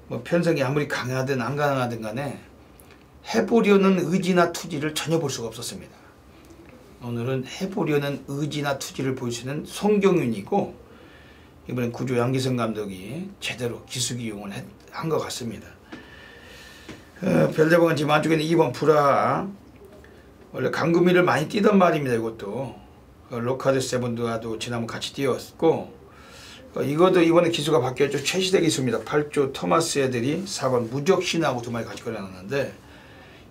뭐 편성이 아무리 강하든 안 강하든 간에 해보려는 의지나 투지를 전혀 볼 수가 없었습니다. 오늘은 해보려는 의지나 투지를 보여주는 송경윤이고, 이번엔 구조 양기성 감독이 제대로 기수기용을 한 것 같습니다. 별대방은 지금 안쪽에는 2번 불화, 원래 강금이를 많이 뛰던 말입니다. 이것도 로카드 7도와도 지난번 같이 뛰었고, 이것도 이번에 기수가 바뀌었죠. 최시대 기수입니다. 8조 토마스 애들이 4번 무적신하고 2마리 같이 걸어놨는데,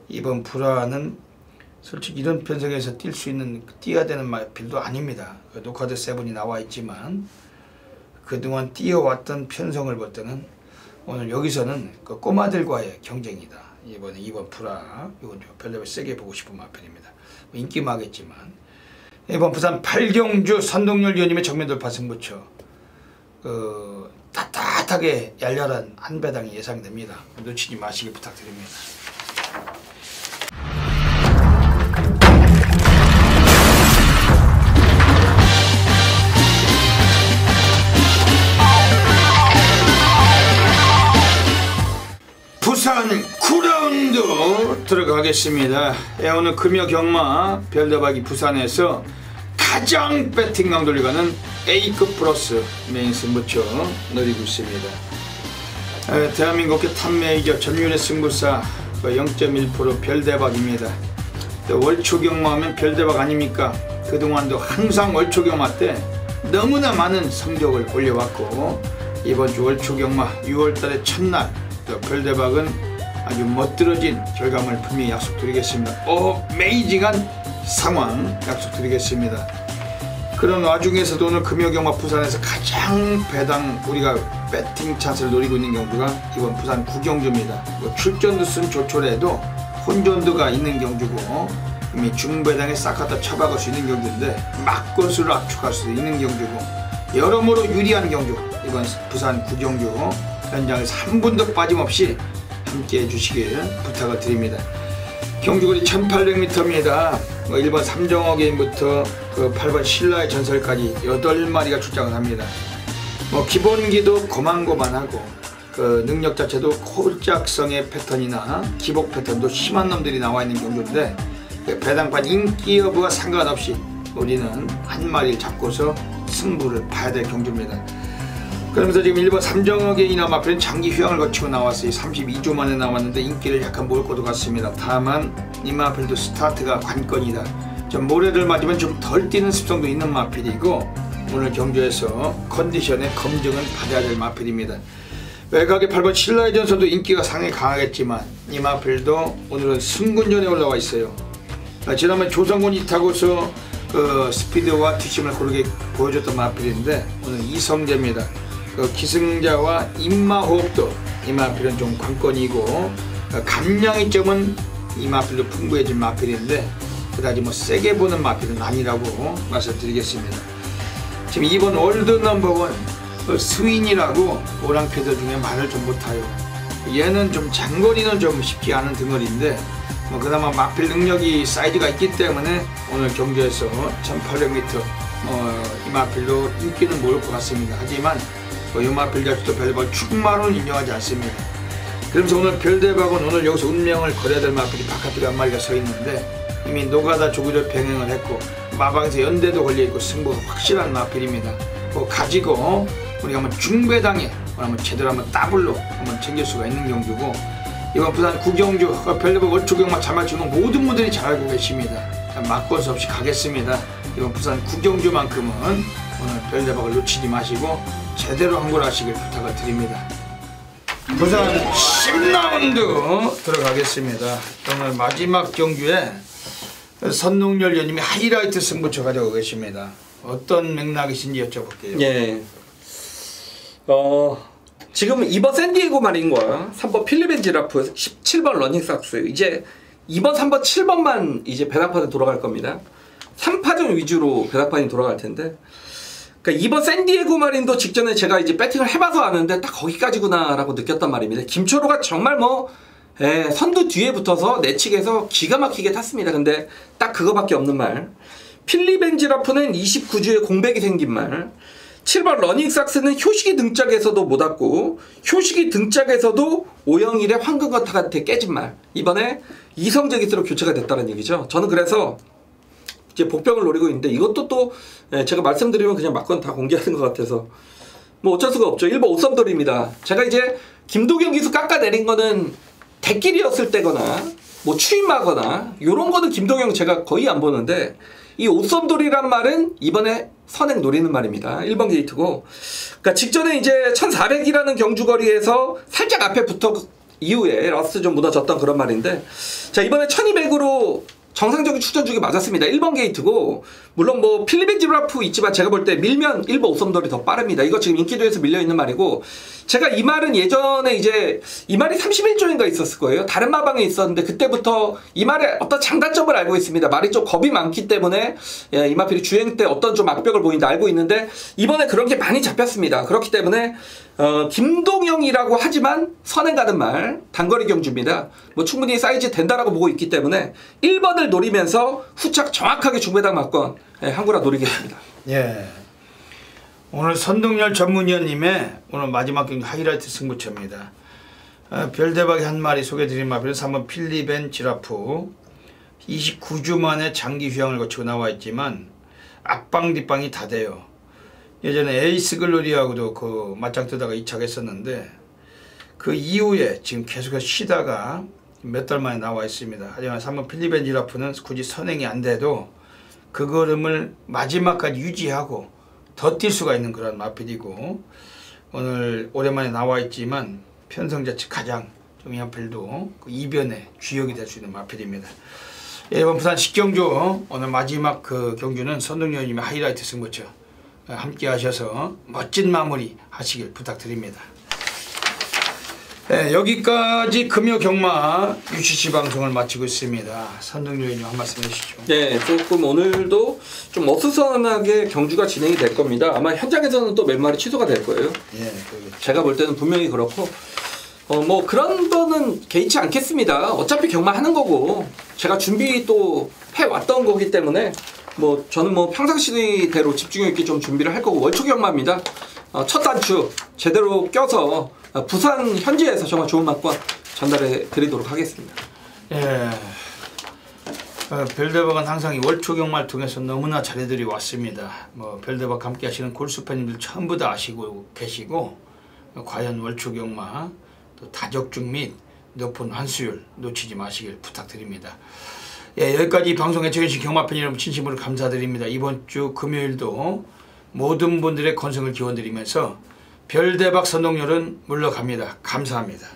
이번 불화는 솔직히 이런 편성에서 뛸 수 있는, 뛰어야 되는 마필도 아닙니다. 로카드 7이 나와 있지만 그동안 뛰어왔던 편성을 볼 때는 오늘 여기서는 그 꼬마들과의 경쟁이다. 이번에 2번 불화, 이건 별로 세게 보고 싶은 마필입니다. 인기마겠지만 이번 부산 8경주 선동열 위원님의 정면 돌파 승부처, 따뜻하게 열렬한 한 배당이 예상됩니다. 놓치지 마시길 부탁드립니다. 부산 9라운드 들어가겠습니다. 오늘 금요 경마 별다박이 부산에서 가장 배팅 강도를 가는 A급 플러스 메인 승부처 노리고 있습니다. 대한민국의 탑메이저 전륜의 승부사 0.1% 별대박입니다. 월초 경마하면 별대박 아닙니까? 그동안도 항상 월초 경마 때 너무나 많은 성적을 올려왔고, 이번 주 월초경마 6월달의 첫날 별대박은 아주 멋들어진 결과물 분명히 약속드리겠습니다. 어메이징한 상황 약속드리겠습니다. 그런 와중에서도 오늘 금요경마 부산에서 가장 배당 우리가 배팅 찬스를 노리고 있는 경주가 이번 부산 구경주입니다. 출전도 쓴 조촐해도 혼전도가 있는 경주고 이미 중배당에 싹 갖다 쳐박을 수 있는 경주인데 막권수를 압축할 수 있는 경주고 여러모로 유리한 경주 이번 부산 구경주 현장에서 한 분도 빠짐없이 함께 해주시길 부탁을 드립니다. 경주거리 1800m입니다. 1번 삼정호 개인부터 8번 신라의 전설까지 8마리가 출장을 합니다. 기본기도 고만고만하고 능력 자체도 콜짝성의 패턴이나 기복 패턴도 심한 놈들이 나와 있는 경주인데 배당판 인기 여부와 상관없이 우리는 한 마리를 잡고서 승부를 봐야 될 경주입니다. 그러면서 지금 1번 삼정호 개인이나 마필은 장기 휴양을 거치고 나왔어요. 32주 만에 나왔는데 인기를 약간 모을 것도 같습니다. 다만 이 마필도 스타트가 관건이다. 좀 모래를 맞으면 좀 덜 뛰는 습성도 있는 마필이고 오늘 경주에서 컨디션의 검증은 받아야 될 마필입니다. 외곽의 8번 신라의 전설도 인기가 상당히 강하겠지만 이 마필도 오늘은 승군전에 올라와 있어요. 지난번 조성군이 타고서 스피드와 뒷심을 고르게 보여줬던 마필인데 오늘 이성재입니다. 기승자와 입마호흡도 이 마필은 좀 관건이고 감량의 점은 이 마필도 풍부해진 마필인데 그다지 세게 보는 마필은 아니라고 말씀드리겠습니다. 지금 2번 월드 넘버원 스윈이라고 오랑캐들 중에 말을 좀 못해요. 얘는 좀 장거리는 좀 쉽지 않은 등어리인데 그나마 마필 능력이 사이즈가 있기 때문에 오늘 경주에서 1800m 이 마필로 인기는 모을 것 같습니다. 하지만 이 마필 자체도 별로 충만은 인정하지 않습니다. 그러면서 오늘 별대박은 오늘 여기서 운명을 걸어야 될 마필이 바깥쪽에 한 마리가 서 있는데 이미 노가다 조기를 병행을 했고 마방에서 연대도 걸려있고 승부가 확실한 마필입니다. 가지고 우리가 한번 중배당에 한번 제대로 한번 더블로 한번 챙길 수가 있는 경주고 이번 부산 구경주 별대박 월초경마 잘 맞추는 모든 분들이 잘 알고 계십니다. 막권수 없이 가겠습니다. 이번 부산 구경주만큼은 오늘 별대박을 놓치지 마시고 제대로 항골하시길 부탁을 드립니다. 부산 10라운드 들어가겠습니다. 오늘 마지막 경주에 선농열 연님이 하이라이트 승부처 가져오고 계십니다. 어떤 맥락이신지 여쭤볼게요. 예. 지금 2번 샌디에고 마린과 3번 필리벤 지라프 17번 러닝삭스 이제 2번 3번 7번만 이제 배당판에 돌아갈 겁니다. 3파전 위주로 배당판이 돌아갈 텐데 그러니까 2번 샌디에고 마린도 직전에 제가 이제 배팅을 해봐서 아는데 딱 거기까지구나 라고 느꼈단 말입니다. 김초로가 정말 선두 뒤에 붙어서 내측에서 기가 막히게 탔습니다. 근데 딱 그거밖에 없는 말. 필리벤 지라프는 29주에 공백이 생긴 말. 7번 러닝삭스는 효식이 등짝에서도 못 왔고 효식이 등짝에서도 오영일의 황금거탑한테 깨진 말. 이번에 이성재 기수로 교체가 됐다는 얘기죠. 저는 그래서 이제 복병을 노리고 있는데 이것도 또 제가 말씀드리면 그냥 막건 다 공개하는 것 같아서 어쩔 수가 없죠. 1번 옷섬돌입니다. 제가 이제 김도경 기수 깎아내린 거는 대길이었을 때거나 추임하거나 요런 거는 김동영 제가 거의 안 보는데 이 옷섬돌이란 말은 이번에 선행 노리는 말입니다. 1번 게이트고 그러니까 직전에 이제 1400이라는 경주거리에서 살짝 앞에 붙어 이후에 라스트 좀 무너졌던 그런 말인데 자 이번에 1200으로 정상적인 출전 주기 맞았습니다. 1번 게이트고 물론 필리벤 지라프 있지만 제가 볼 때 밀면 1번 옷섬돌이 더 빠릅니다. 이거 지금 인기도에서 밀려있는 말이고 제가 이 말은 예전에 이제 이 말이 31조인가 있었을 거예요. 다른 마방에 있었는데 그때부터 이 말의 어떤 장단점을 알고 있습니다. 말이 좀 겁이 많기 때문에 이 마필이 주행 때 어떤 좀 악벽을 보인다 알고 있는데 이번에 그런 게 많이 잡혔습니다. 그렇기 때문에 김동영이라고 하지만 선행 가는 말 단거리 경주입니다. 충분히 사이즈 된다라고 보고 있기 때문에 1번을 노리면서 후착 정확하게 중배당 맞건 항구라 노리겠습니다. 예. 오늘 선동열 전문위원님의 오늘 마지막 경기 하이라이트 승부처입니다. 별대박의 한 마리 소개드린 마필은 3번 필리벤 지라프 29주 만에 장기 휴양을 거치고 나와 있지만 앞방 뒷방이 다 돼요. 예전에 에이스 글로리하고도 맞짱 뜨다가 이착했었는데 그 이후에 지금 계속해서 쉬다가 몇 달 만에 나와 있습니다. 하지만 3번 필리벤 지라프는 굳이 선행이 안 돼도 그 걸음을 마지막까지 유지하고 더 뛸 수가 있는 그런 마필이고 오늘 오랜만에 나와 있지만 편성자 측 가장 중요한 필도 그 이변의 주역이 될 수 있는 마필입니다. 이번 부산 식경주 오늘 마지막 그 경주는 선동열 의원님의 하이라이트 승부처 함께 하셔서 멋진 마무리 하시길 부탁드립니다. 네, 여기까지 금요 경마 UCC 방송을 마치고 있습니다. 선동열 의원님 한 말씀 해주시죠. 네, 조금 오늘도 좀 어수선하게 경주가 진행이 될 겁니다. 아마 현장에서는 또 몇 마리 취소가 될 거예요. 예, 제가 볼 때는 분명히 그렇고 뭐 그런 거는 개의치 않겠습니다. 어차피 경마하는 거고 제가 준비 또 해왔던 거기 때문에 뭐 저는 뭐 평상시대로 집중력 있게 좀 준비를 할 거고 월초 경마입니다. 첫 단추 제대로 껴서 부산 현지에서 정말 좋은 맛과 전달해 드리도록 하겠습니다. 예. 별대박은 항상 이 월초 경마를 통해서 너무나 잘해드리고 왔습니다. 뭐 별대박 함께 하시는 골수 팬님들 전부 다 아시고 계시고 과연 월초 경마 또 다적중 및 높은 환수율 놓치지 마시길 부탁드립니다. 예, 여기까지 방송에 청해주신 경마팬 여러분 진심으로 감사드립니다. 이번 주 금요일도 모든 분들의 건승을 기원드리면서 별대박 선동열은 물러갑니다. 감사합니다.